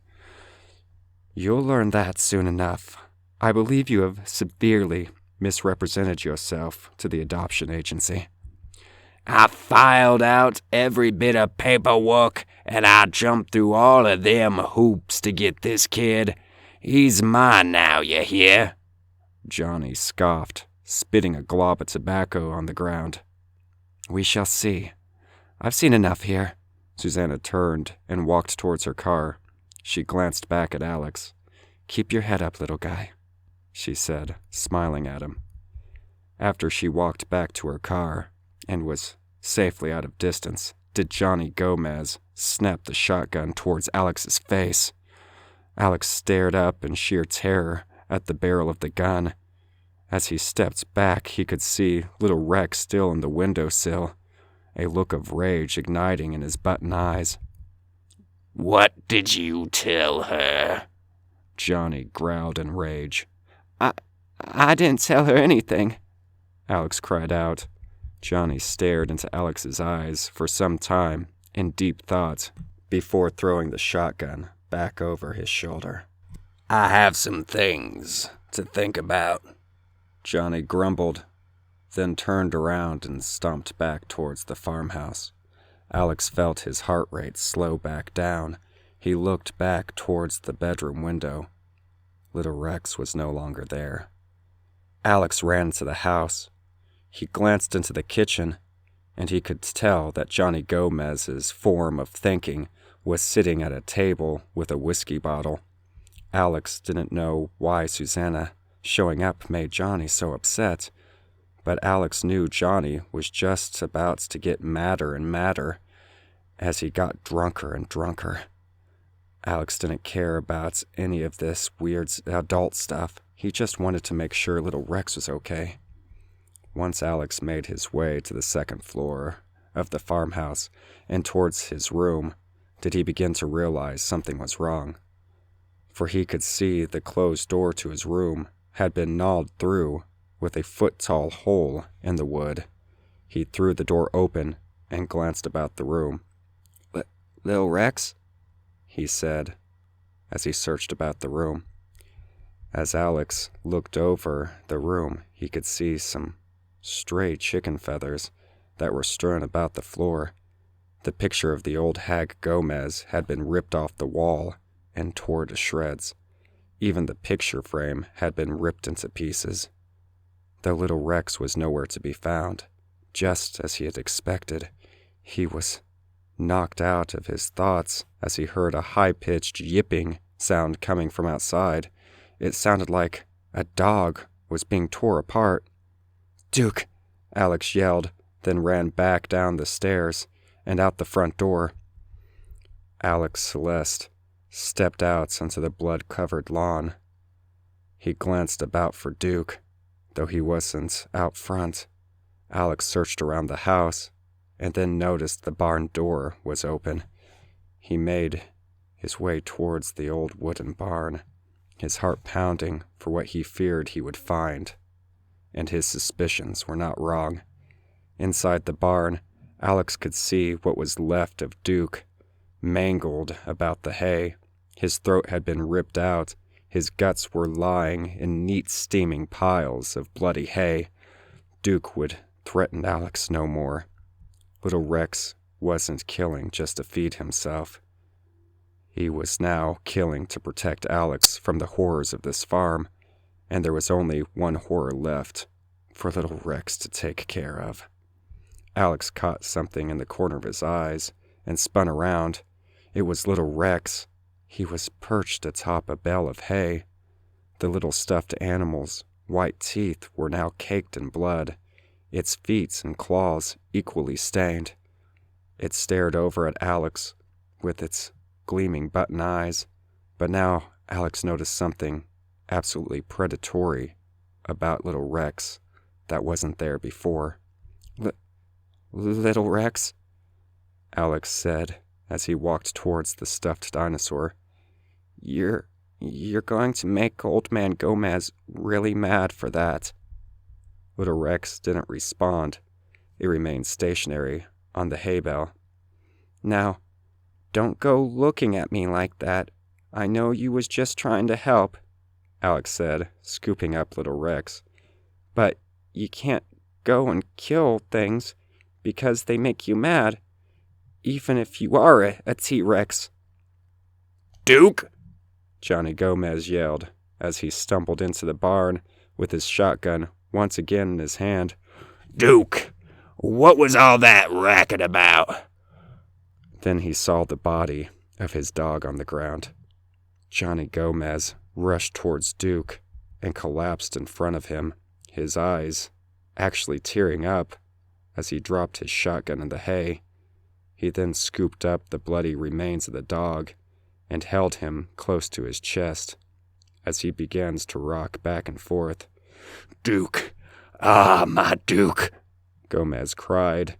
"You'll learn that soon enough. I believe you have severely misrepresented yourself to the adoption agency." "I filed out every bit of paperwork, and I jumped through all of them hoops to get this kid. He's mine now, you hear?" Johnny scoffed, spitting a glob of tobacco on the ground. "We shall see. I've seen enough here." Susanna turned and walked towards her car. She glanced back at Alex. "Keep your head up, little guy," she said, smiling at him. After she walked back to her car and was safely out of distance, did Johnny Gomez snap the shotgun towards Alex's face. Alex stared up in sheer terror at the barrel of the gun. As he stepped back, he could see little Rex still on the windowsill, a look of rage igniting in his button eyes. "What did you tell her?" Johnny growled in rage. I didn't tell her anything," Alex cried out. Johnny stared into Alex's eyes for some time in deep thought before throwing the shotgun back over his shoulder. "I have some things to think about," Johnny grumbled, then turned around and stomped back towards the farmhouse. Alex felt his heart rate slow back down. He looked back towards the bedroom window. Little Rex was no longer there. Alex ran to the house. He glanced into the kitchen, and he could tell that Johnny Gomez's form of thinking was sitting at a table with a whiskey bottle. Alex didn't know why Susanna showing up made Johnny so upset, but Alex knew Johnny was just about to get madder and madder as he got drunker and drunker. Alex didn't care about any of this weird adult stuff. He just wanted to make sure little Rex was okay. Once Alex made his way to the second floor of the farmhouse and towards his room, did he begin to realize something was wrong. For he could see the closed door to his room had been gnawed through with a foot-tall hole in the wood. He threw the door open and glanced about the room. "Lil Rex?" he said, as he searched about the room. As Alex looked over the room, he could see some stray chicken feathers that were strewn about the floor. The picture of the old hag Gomez had been ripped off the wall and tore to shreds. Even the picture frame had been ripped into pieces. Though little Rex was nowhere to be found, just as he had expected, he was knocked out of his thoughts as he heard a high-pitched yipping sound coming from outside. It sounded like a dog was being tore apart. "Duke!" Alex yelled, then ran back down the stairs and out the front door. Alex Celeste stepped out onto the blood-covered lawn. He glanced about for Duke, though he wasn't out front. Alex searched around the house and then noticed the barn door was open. He made his way towards the old wooden barn, his heart pounding for what he feared he would find. And his suspicions were not wrong. Inside the barn, Alex could see what was left of Duke, mangled about the hay. His throat had been ripped out. His guts were lying in neat steaming piles of bloody hay. Duke would threaten Alex no more. Little Rex wasn't killing just to feed himself. He was now killing to protect Alex from the horrors of this farm, and there was only one horror left for little Rex to take care of. Alex caught something in the corner of his eyes and spun around. It was little Rex. He was perched atop a bale of hay. The little stuffed animal's white teeth were now caked in blood, its feet and claws equally stained. It stared over at Alex with its gleaming button eyes, but now Alex noticed something absolutely predatory about little Rex that wasn't there before. "Little Rex?" Alex said as he walked towards the stuffed dinosaur. You're going to make Old Man Gomez really mad for that." Little Rex didn't respond. It remained stationary on the hay bale. "Now, don't go looking at me like that. I know you was just trying to help," Alex said, scooping up little Rex. "But you can't go and kill things because they make you mad, even if you are a T-Rex." "Duke!" Johnny Gomez yelled as he stumbled into the barn with his shotgun once again in his hand. "Duke, what was all that racket about?" Then he saw the body of his dog on the ground. Johnny Gomez rushed towards Duke and collapsed in front of him, his eyes actually tearing up as he dropped his shotgun in the hay. He then scooped up the bloody remains of the dog and held him close to his chest as he begins to rock back and forth. "Duke, ah, my Duke," Gomez cried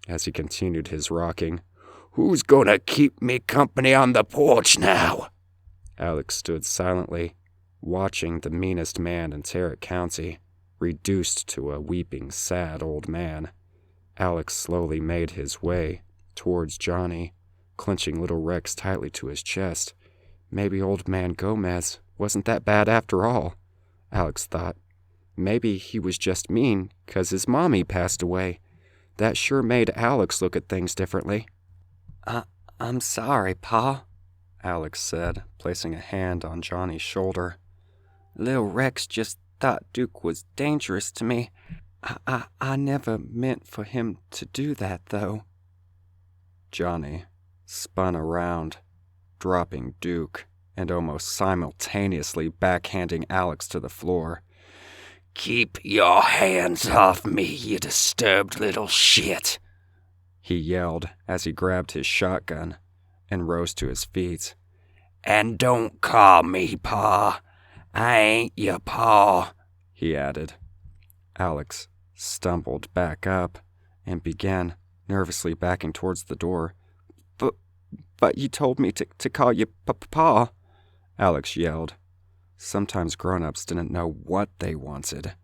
as he continued his rocking. "Who's gonna keep me company on the porch now?" Alex stood silently, watching the meanest man in Tarrant County reduced to a weeping, sad old man. Alex slowly made his way towards Johnny, clenching little Rex tightly to his chest. Maybe old man Gomez wasn't that bad after all, Alex thought. Maybe he was just mean 'cause his mommy passed away. That sure made Alex look at things differently. I'm sorry, Pa, Alex said, placing a hand on Johnny's shoulder. Lil Rex just thought Duke was dangerous to me. I never meant for him to do that, though. Johnny spun around, dropping Duke and almost simultaneously backhanding Alex to the floor. "Keep your hands off me, you disturbed little shit," he yelled as he grabbed his shotgun and rose to his feet. "And don't call me Pa. I ain't your pa," he added. Alex stumbled back up and began nervously backing towards the door. But you told me to call you Pa, Alex yelled. Sometimes grown-ups didn't know what they wanted.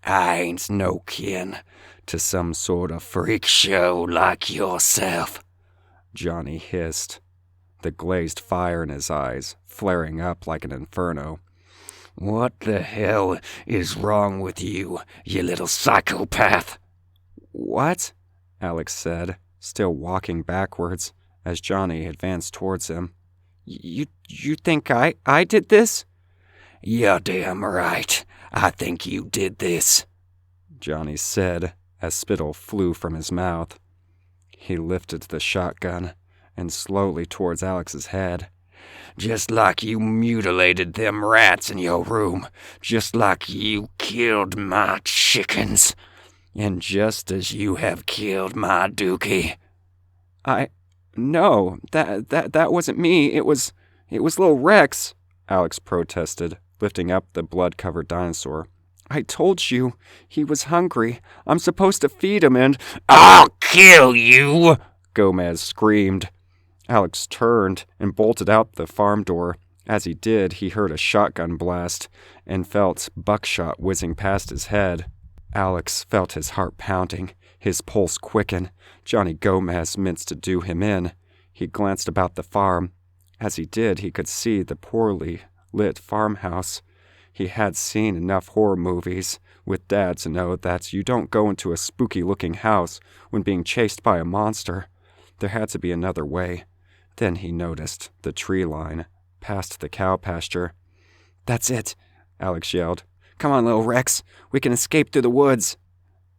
"I ain't no kin to some sort of freak show like yourself," Johnny hissed, the glazed fire in his eyes flaring up like an inferno. "What the hell is wrong with you, you little psychopath?" What? Alex said, still walking backwards as Johnny advanced towards him. You think I did this? "You're damn right. I think you did this," Johnny said as spittle flew from his mouth. He lifted the shotgun and slowly towards Alex's head. "Just like you mutilated them rats in your room. Just like you killed my chickens. And just as you have killed my Dookie." No, that wasn't me. It was Lil Rex, Alex protested, lifting up the blood-covered dinosaur. I told you, he was hungry. I'm supposed to feed him and— "I'll kill you!" Gomez screamed. Alex turned and bolted out the farm door. As he did, he heard a shotgun blast and felt buckshot whizzing past his head. Alex felt his heart pounding, his pulse quicken. Johnny Gomez meant to do him in. He glanced about the farm. As he did, he could see the poorly lit farmhouse. He had seen enough horror movies with Dad to know that you don't go into a spooky-looking house when being chased by a monster. There had to be another way. Then he noticed the tree line past the cow pasture. That's it, Alex yelled. Come on, Lil Rex. We can escape through the woods.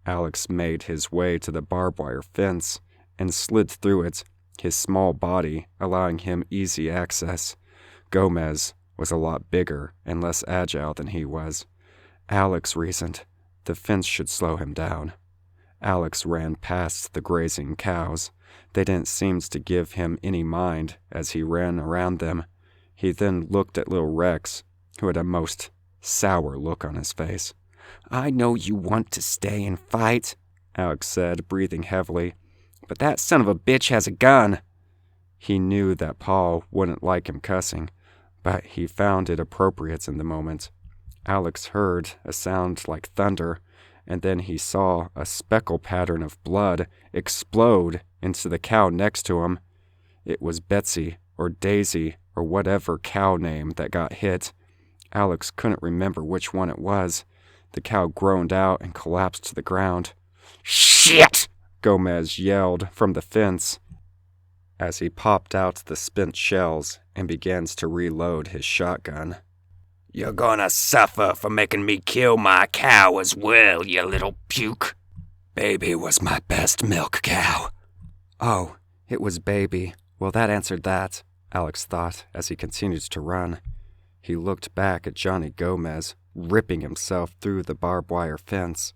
Alex made his way to the barbed wire fence and slid through it, his small body allowing him easy access. Gomez was a lot bigger and less agile than he was. Alex reasoned the fence should slow him down. Alex ran past the grazing cows. They didn't seem to give him any mind as he ran around them. He then looked at Lil Rex, who had a most sour look on his face. I know you want to stay and fight, Alex said, breathing heavily, but that son of a bitch has a gun. He knew that Paul wouldn't like him cussing, but he found it appropriate in the moment. Alex heard a sound like thunder, and then he saw a speckle pattern of blood explode into the cow next to him. It was Betsy or Daisy or whatever cow name that got hit. Alex couldn't remember which one it was. The cow groaned out and collapsed to the ground. Shit! Gomez yelled from the fence as he popped out the spent shells and begins to reload his shotgun. You're gonna suffer for making me kill my cow as well, you little puke. Baby was my best milk cow. Oh, it was Baby. Well, that answered that, Alex thought as he continued to run. He looked back at Johnny Gomez, ripping himself through the barbed wire fence.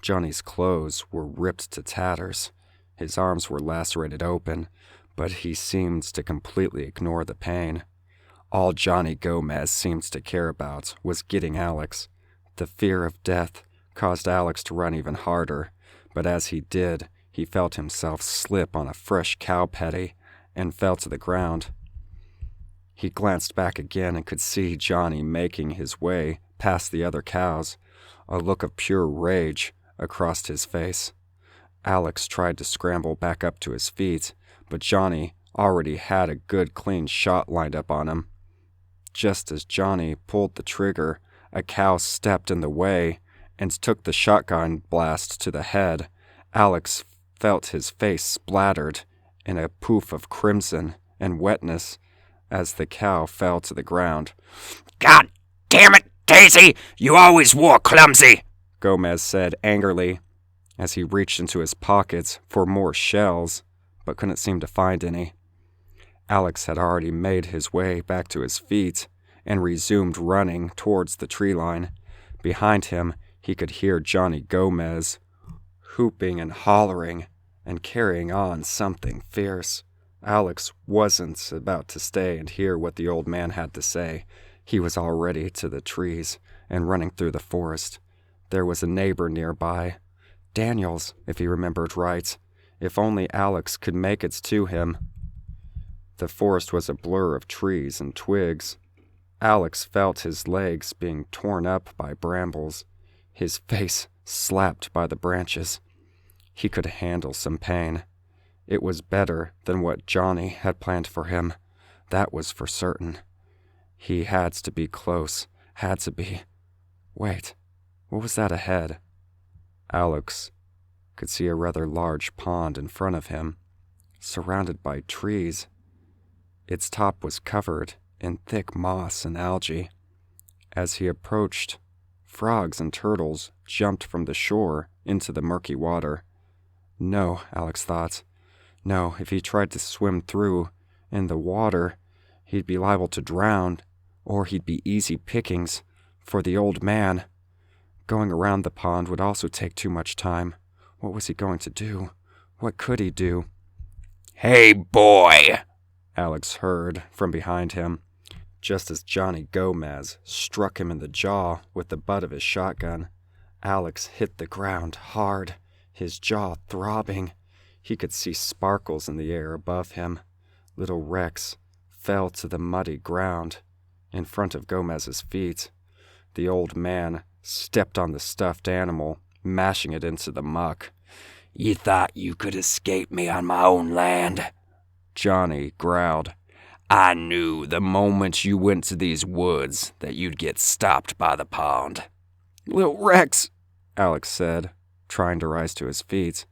Johnny's clothes were ripped to tatters. His arms were lacerated open, but he seemed to completely ignore the pain. All Johnny Gomez seemed to care about was getting Alex. The fear of death caused Alex to run even harder, but as he did, he felt himself slip on a fresh cow patty and fell to the ground. He glanced back again and could see Johnny making his way past the other cows, a look of pure rage across his face. Alex tried to scramble back up to his feet, but Johnny already had a good clean shot lined up on him. Just as Johnny pulled the trigger, a cow stepped in the way and took the shotgun blast to the head. Alex felt his face splattered in a poof of crimson and wetness as the cow fell to the ground. God damn it, Daisy! You always were clumsy! Gomez said angrily as he reached into his pockets for more shells, but couldn't seem to find any. Alex had already made his way back to his feet and resumed running towards the tree line. Behind him, he could hear Johnny Gomez whooping and hollering and carrying on something fierce. Alex wasn't about to stay and hear what the old man had to say. He was already to the trees and running through the forest. There was a neighbor nearby. Daniel's, if he remembered right. If only Alex could make it to him. The forest was a blur of trees and twigs. Alex felt his legs being torn up by brambles, his face slapped by the branches. He could handle some pain. It was better than what Johnny had planned for him. That was for certain. He had to be close. Had to be. Wait, what was that ahead? Alex could see a rather large pond in front of him, surrounded by trees. Its top was covered in thick moss and algae. As he approached, frogs and turtles jumped from the shore into the murky water. No, Alex thought. No, if he tried to swim through in the water, he'd be liable to drown, or he'd be easy pickings for the old man. Going around the pond would also take too much time. What was he going to do? What could he do? Hey, boy! Alex heard from behind him, just as Johnny Gomez struck him in the jaw with the butt of his shotgun. Alex hit the ground hard, his jaw throbbing. He could see sparkles in the air above him. Little Rex fell to the muddy ground in front of Gomez's feet. The old man stepped on the stuffed animal, mashing it into the muck. You thought you could escape me on my own land? Johnny growled. I knew the moment you went to these woods that you'd get stopped by the pond. Lil Rex, Alex said, trying to rise to his feet,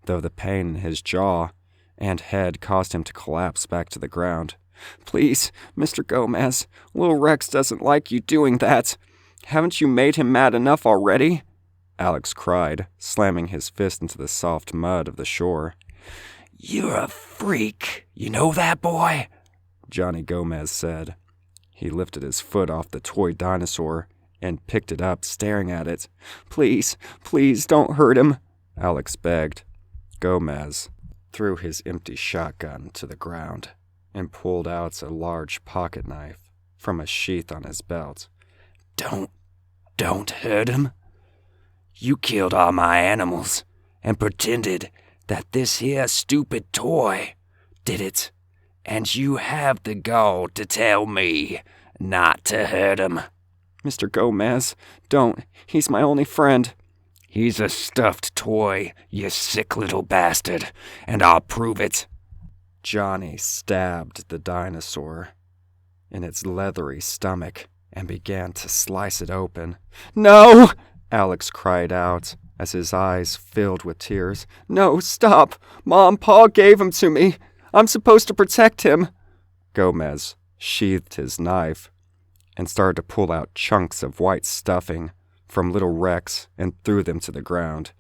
though the pain in his jaw and head caused him to collapse back to the ground. Please, Mr. Gomez, Lil Rex doesn't like you doing that. Haven't you made him mad enough already? Alex cried, slamming his fist into the soft mud of the shore. You're a freak, you know that, boy? Johnny Gomez said. He lifted his foot off the toy dinosaur and picked it up, staring at it. Please, please don't hurt him, Alex begged. Gomez threw his empty shotgun to the ground and pulled out a large pocket knife from a sheath on his belt. Don't hurt him. You killed all my animals and pretended that this here stupid toy did it, and you have the gall to tell me not to hurt him. Mr. Gomez, don't. He's my only friend. He's a stuffed toy, you sick little bastard, and I'll prove it. Johnny stabbed the dinosaur in its leathery stomach and began to slice it open. No! Alex cried out as his eyes filled with tears. No, stop! Mom, Pa gave him to me. I'm supposed to protect him. Gomez sheathed his knife and started to pull out chunks of white stuffing from little Rex and threw them to the ground.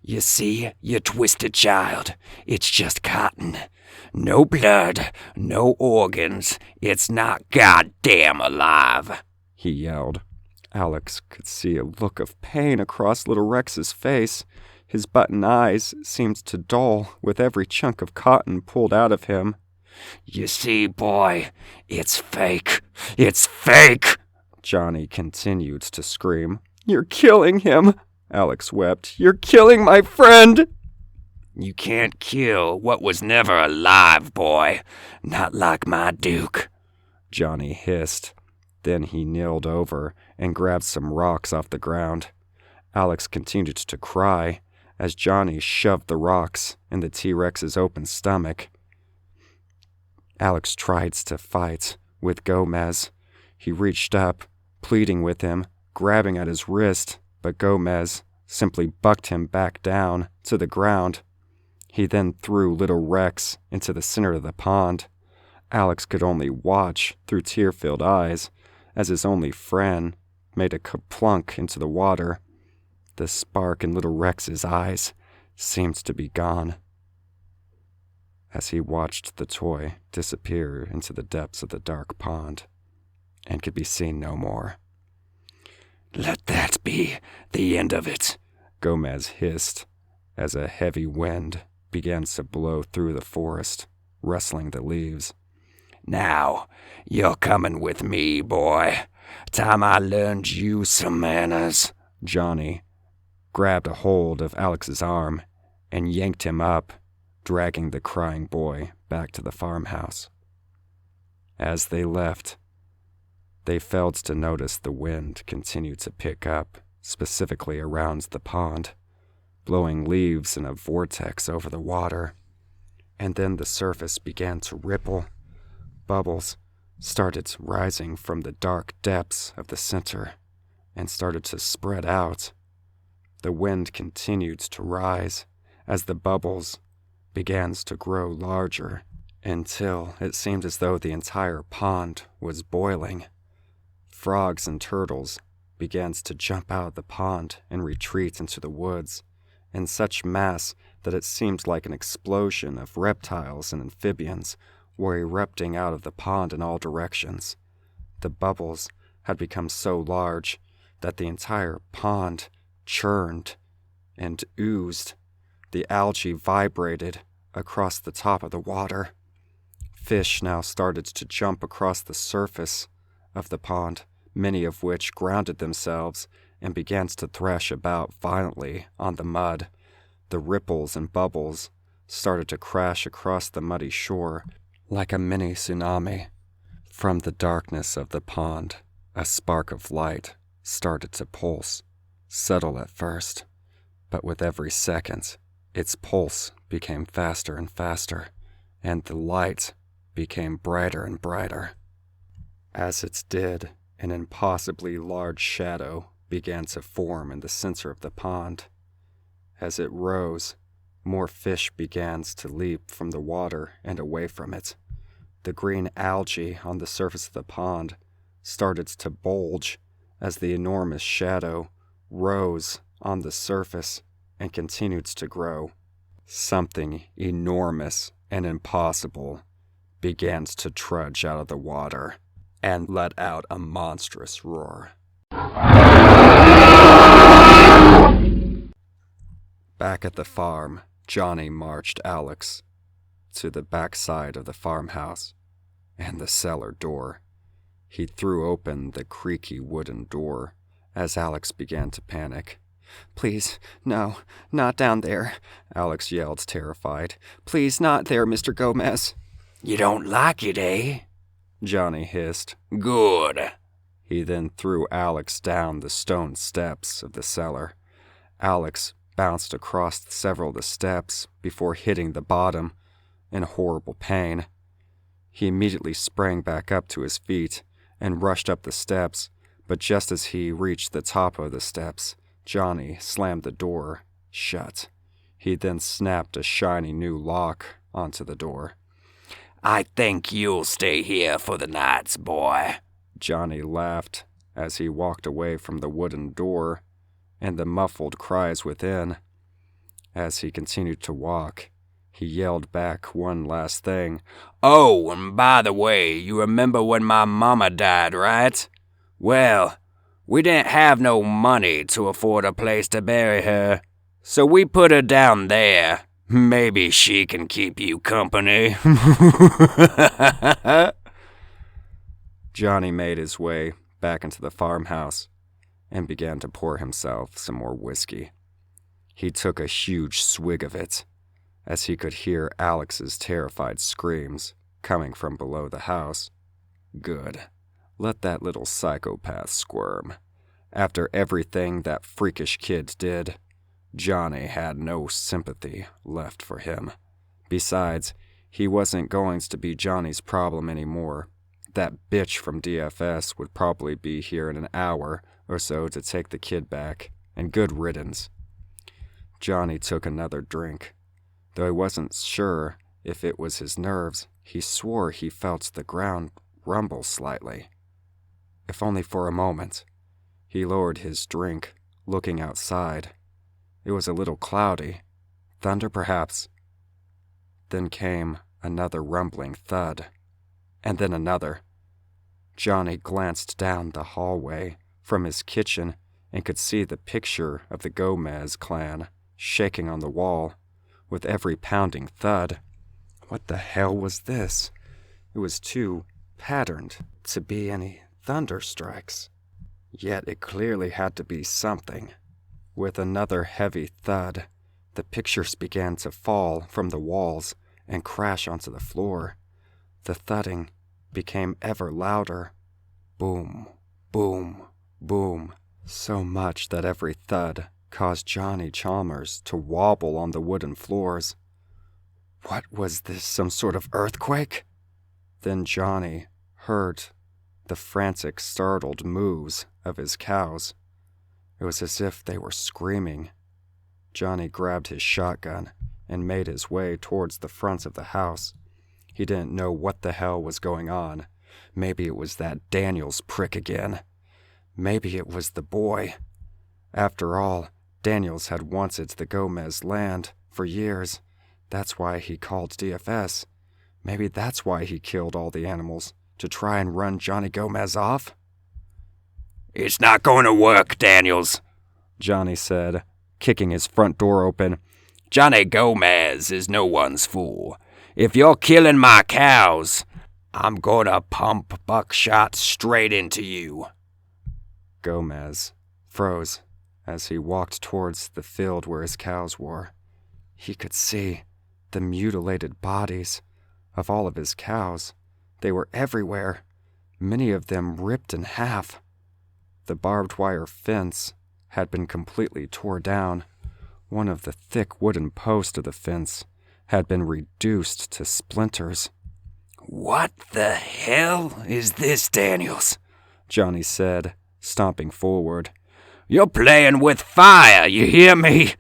You see, you twisted child, it's just cotton. No blood, no organs, it's not goddamn alive, he yelled. Alex could see a look of pain across little Rex's face. His button eyes seemed to dull with every chunk of cotton pulled out of him. You see, boy, it's fake. It's fake! Johnny continued to scream. You're killing him, Alex wept. You're killing my friend! You can't kill what was never alive, boy. Not like my Duke, Johnny hissed. Then he kneeled over and grabbed some rocks off the ground. Alex continued to cry as Johnny shoved the rocks in the T-Rex's open stomach. Alex tried to fight with Gomez. He reached up, pleading with him, grabbing at his wrist, but Gomez simply bucked him back down to the ground. He then threw little Rex into the center of the pond. Alex could only watch through tear-filled eyes as his only friend made a plunk into the water. The spark in little Rex's eyes seemed to be gone as he watched the toy disappear into the depths of the dark pond and could be seen no more. Let that be the end of it, Gomez hissed as a heavy wind began to blow through the forest, rustling the leaves. Now, you're coming with me, boy. Time I learned you some manners. Johnny grabbed a hold of Alex's arm and yanked him up, dragging the crying boy back to the farmhouse. As they left, they failed to notice the wind continued to pick up, specifically around the pond, blowing leaves in a vortex over the water. And then the surface began to ripple. Bubbles started rising from the dark depths of the center and started to spread out. The wind continued to rise as the bubbles began to grow larger until it seemed as though the entire pond was boiling. Frogs and turtles began to jump out of the pond and retreat into the woods in such mass that it seemed like an explosion of reptiles and amphibians were erupting out of the pond in all directions. The bubbles had become so large that the entire pond churned and oozed. The algae vibrated across the top of the water. Fish now started to jump across the surface of the pond, many of which grounded themselves and began to thrash about violently on the mud. The ripples and bubbles started to crash across the muddy shore like a mini tsunami. From the darkness of the pond, a spark of light started to pulse, subtle at first, but with every second, its pulse became faster and faster, and the light became brighter and brighter. As it did, an impossibly large shadow began to form in the center of the pond. As it rose, more fish began to leap from the water and away from it. The green algae on the surface of the pond started to bulge as the enormous shadow rose on the surface and continued to grow. Something enormous and impossible began to trudge out of the water and let out a monstrous roar. Back at the farm, Johnny marched Alex to the backside of the farmhouse and the cellar door. He threw open the creaky wooden door as Alex began to panic. "Please, no, not down there," Alex yelled, terrified. "Please, not there, Mr. Gomez." You don't like it, eh? Johnny hissed. Good. He then threw Alex down the stone steps of the cellar. Alex bounced across several of the steps before hitting the bottom in horrible pain. He immediately sprang back up to his feet and rushed up the steps, but just as he reached the top of the steps, Johnny slammed the door shut. He then snapped a shiny new lock onto the door. I think you'll stay here for the night, boy. Johnny laughed as he walked away from the wooden door and the muffled cries within. As he continued to walk, he yelled back one last thing. Oh, and by the way, you remember when my mama died, right? Well, we didn't have no money to afford a place to bury her, so we put her down there, Maybe she can keep you company. Johnny made his way back into the farmhouse and began to pour himself some more whiskey. He took a huge swig of it as he could hear Alex's terrified screams coming from below the house. Good. Let that little psychopath squirm. After everything that freakish kid did, Johnny had no sympathy left for him. Besides, he wasn't going to be Johnny's problem anymore. That bitch from DFS would probably be here in an hour or so to take the kid back, and good riddance. Johnny took another drink. Though he wasn't sure if it was his nerves, he swore he felt the ground rumble slightly. If only for a moment. He lowered his drink, looking outside. It was a little cloudy. Thunder, perhaps. Then came another rumbling thud, and then another. Johnny glanced down the hallway from his kitchen and could see the picture of the Gomez clan shaking on the wall with every pounding thud. What the hell was this? It was too patterned to be any thunder strikes. Yet it clearly had to be something. With another heavy thud, the pictures began to fall from the walls and crash onto the floor. The thudding became ever louder. Boom, boom, boom. So much that every thud caused Johnny Chalmers to wobble on the wooden floors. What was this, some sort of earthquake? Then Johnny heard the frantic, startled moves of his cows. It was as if they were screaming. Johnny grabbed his shotgun and made his way towards the front of the house. He didn't know what the hell was going on. Maybe it was that Daniels prick again. Maybe it was the boy. After all, Daniels had wanted the Gomez land for years. That's why he called DFS. Maybe that's why he killed all the animals, to try and run Johnny Gomez off? It's not going to work, Daniels, Johnny said, kicking his front door open. Johnny Gomez is no one's fool. If you're killing my cows, I'm gonna pump buckshot straight into you. Gomez froze as he walked towards the field where his cows were. He could see the mutilated bodies of all of his cows. They were everywhere, many of them ripped in half. The barbed wire fence had been completely torn down. One of the thick wooden posts of the fence had been reduced to splinters. What the hell is this, Daniels? Johnny said, stomping forward. You're playing with fire, you hear me?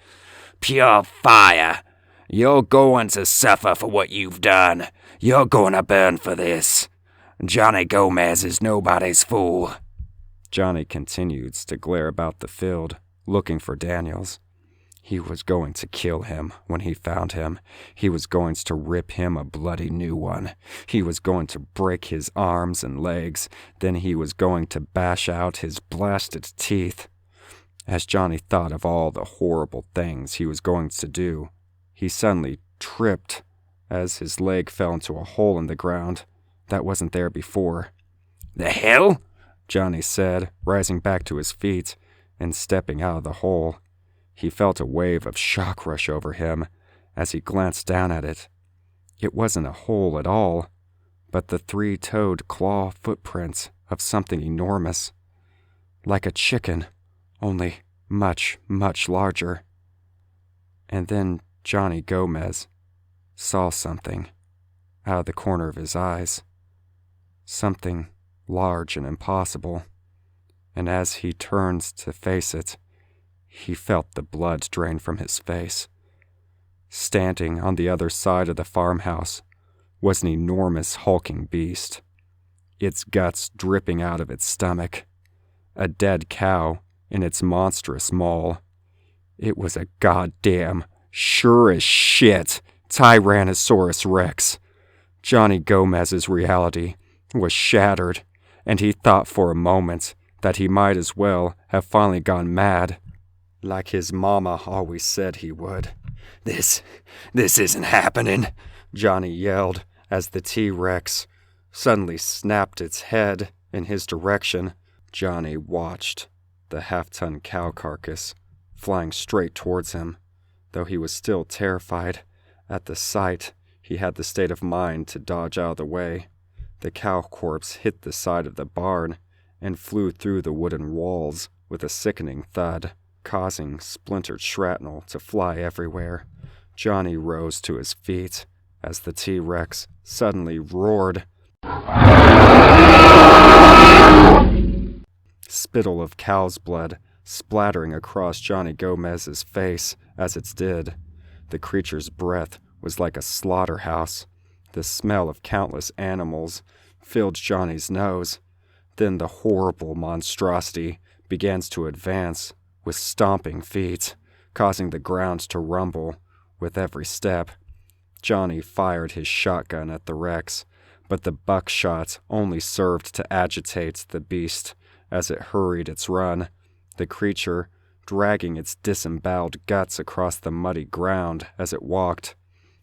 Pure fire. You're going to suffer for what you've done. You're going to burn for this. Johnny Gomez is nobody's fool. Johnny continued to glare about the field, looking for Daniels. He was going to kill him when he found him. He was going to rip him a bloody new one. He was going to break his arms and legs. Then he was going to bash out his blasted teeth. As Johnny thought of all the horrible things he was going to do, he suddenly tripped as his leg fell into a hole in the ground that wasn't there before. The hell? Johnny said, rising back to his feet and stepping out of the hole. He felt a wave of shock rush over him as he glanced down at it. It wasn't a hole at all, but the three-toed claw footprints of something enormous. Like a chicken, only much, much larger. And then Johnny Gomez saw something out of the corner of his eyes. Something large and impossible. And as he turned to face it, he felt the blood drain from his face. Standing on the other side of the farmhouse was an enormous hulking beast, its guts dripping out of its stomach, a dead cow in its monstrous maw. It was a goddamn, sure as shit, Tyrannosaurus Rex. Johnny Gomez's reality was shattered, and he thought for a moment that he might as well have finally gone mad, like his mama always said he would. This isn't happening, Johnny yelled as the T-Rex suddenly snapped its head in his direction. Johnny watched the half-ton cow carcass flying straight towards him. Though he was still terrified at the sight, he had the state of mind to dodge out of the way. The cow corpse hit the side of the barn and flew through the wooden walls with a sickening thud, causing splintered shrapnel to fly everywhere. Johnny rose to his feet as the T-Rex suddenly roared. Spittle of cow's blood splattering across Johnny Gomez's face as it did. The creature's breath was like a slaughterhouse. The smell of countless animals filled Johnny's nose. Then the horrible monstrosity begins to advance with stomping feet, causing the ground to rumble with every step. Johnny fired his shotgun at the Rex, but the buckshot only served to agitate the beast as it hurried its run. The creature dragging its disemboweled guts across the muddy ground as it walked,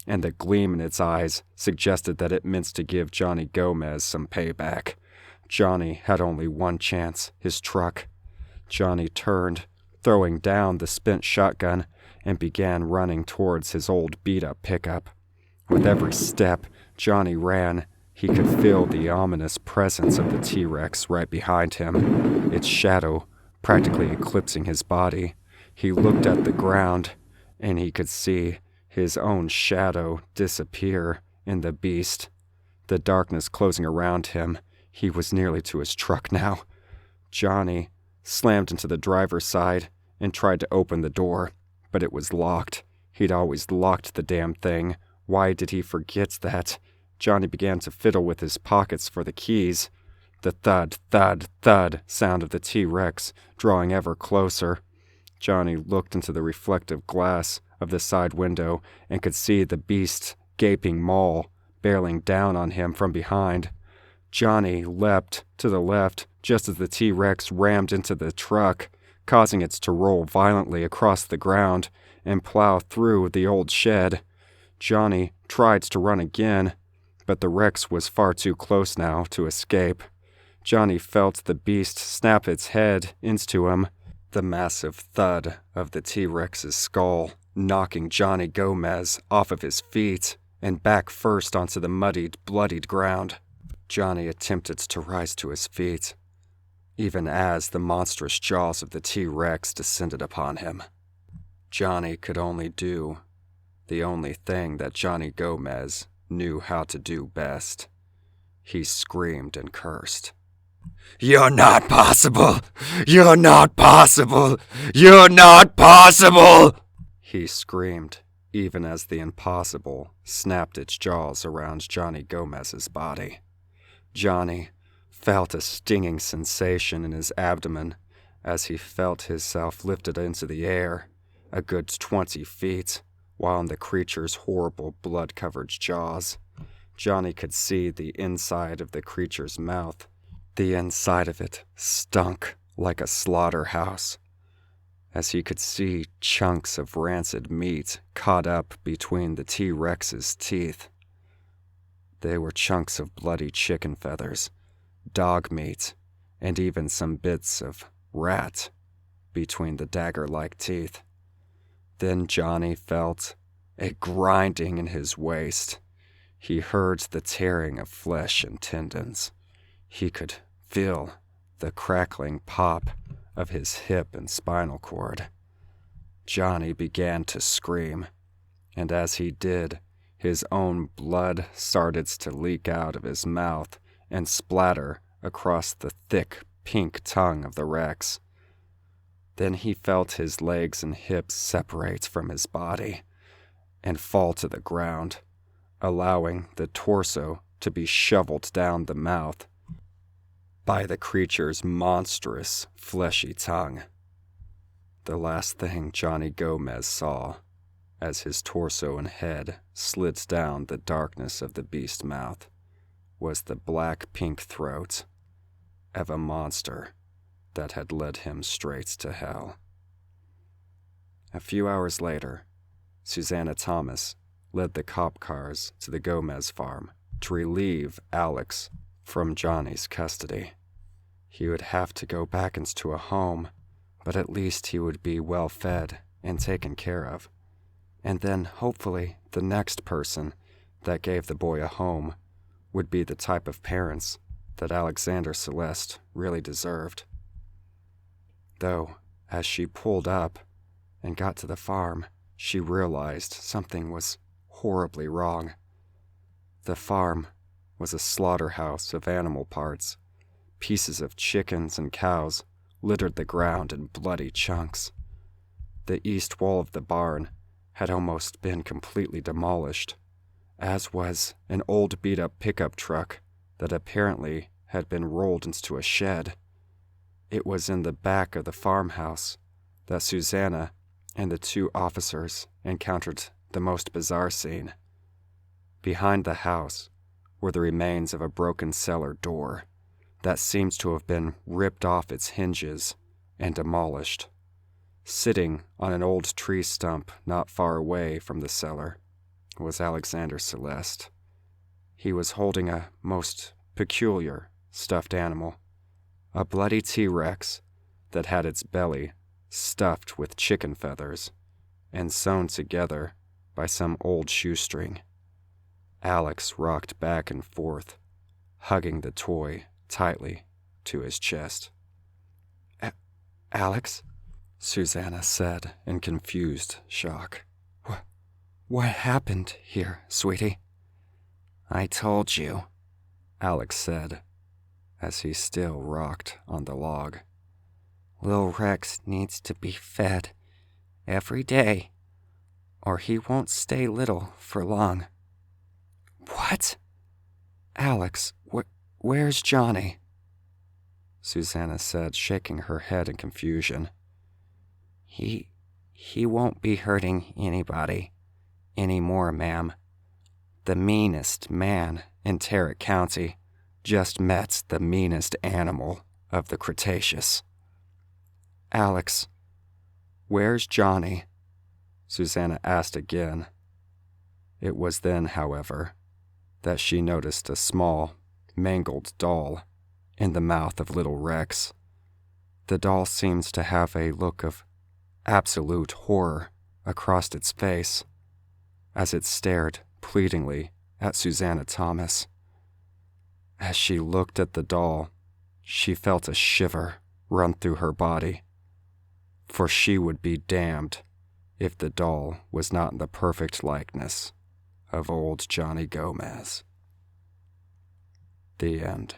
and the gleam in its eyes suggested that it meant to give Johnny Gomez some payback. Johnny had only one chance, his truck. Johnny turned, throwing down the spent shotgun, and began running towards his old beat-up pickup. With every step Johnny ran, he could feel the ominous presence of the T-Rex right behind him, its shadow practically eclipsing his body. He looked at the ground, and he could see his own shadow disappear in the beast. The darkness closing around him, he was nearly to his truck now. Johnny slammed into the driver's side and tried to open the door, but it was locked. He'd always locked the damn thing. Why did he forget that? Johnny began to fiddle with his pockets for the keys. The thud, thud, thud sound of the T-Rex drawing ever closer. Johnny looked into the reflective glass of the side window and could see the beast's gaping maw barreling down on him from behind. Johnny leapt to the left just as the T-Rex rammed into the truck, causing it to roll violently across the ground and plow through the old shed. Johnny tried to run again, but the Rex was far too close now to escape. Johnny felt the beast snap its head into him, the massive thud of the T-Rex's skull knocking Johnny Gomez off of his feet and back first onto the muddied, bloodied ground. Johnny attempted to rise to his feet, even as the monstrous jaws of the T-Rex descended upon him. Johnny could only do the only thing that Johnny Gomez knew how to do best. He screamed and cursed. "You're not possible! You're not possible! You're not possible!" He screamed, even as the impossible snapped its jaws around Johnny Gomez's body. Johnny felt a stinging sensation in his abdomen as he felt himself lifted into the air, a good 20 feet, while in the creature's horrible blood-covered jaws. Johnny could see the inside of the creature's mouth. The inside of it stunk like a slaughterhouse, as he could see chunks of rancid meat caught up between the T-Rex's teeth. They were chunks of bloody chicken feathers, dog meat, and even some bits of rat between the dagger-like teeth. Then Johnny felt a grinding in his waist. He heard the tearing of flesh and tendons. He could feel the crackling pop of his hip and spinal cord. Johnny began to scream, and as he did, his own blood started to leak out of his mouth and splatter across the thick pink tongue of the Rex. Then he felt his legs and hips separate from his body and fall to the ground, allowing the torso to be shoveled down the mouth by the creature's monstrous, fleshy tongue. The last thing Johnny Gomez saw, as his torso and head slid down the darkness of the beast's mouth, was the black-pink throat of a monster that had led him straight to hell. A few hours later, Susanna Thomas led the cop cars to the Gomez farm to relieve Alex from Johnny's custody. He would have to go back into a home, but at least he would be well fed and taken care of. And then, hopefully, the next person that gave the boy a home would be the type of parents that Alexander Celeste really deserved. Though, as she pulled up and got to the farm, she realized something was horribly wrong. The farm was a slaughterhouse of animal parts. Pieces of chickens and cows littered the ground in bloody chunks. The east wall of the barn had almost been completely demolished, as was an old beat-up pickup truck that apparently had been rolled into a shed. It was in the back of the farmhouse that Susanna and the two officers encountered the most bizarre scene. Behind the house were the remains of a broken cellar door that seems to have been ripped off its hinges and demolished. Sitting on an old tree stump not far away from the cellar was Alexander Celeste. He was holding a most peculiar stuffed animal, a bloody T-Rex that had its belly stuffed with chicken feathers and sewn together by some old shoestring. Alex rocked back and forth, hugging the toy tightly to his chest. Alex? Susanna said in confused shock. What happened here, sweetie? I told you, Alex said, as he still rocked on the log. Lil Rex needs to be fed every day, or he won't stay little for long. What? Alex, where's Johnny? Susanna said, shaking her head in confusion. He won't be hurting anybody anymore, ma'am. The meanest man in Tarrant County just met the meanest animal of the Cretaceous. Alex, where's Johnny? Susanna asked again. It was then, however, that she noticed a small, mangled doll in the mouth of little Rex. The doll seems to have a look of absolute horror across its face as it stared pleadingly at Susanna Thomas. As she looked at the doll, she felt a shiver run through her body, for she would be damned if the doll was not in the perfect likeness of old Johnny Gomez. The end.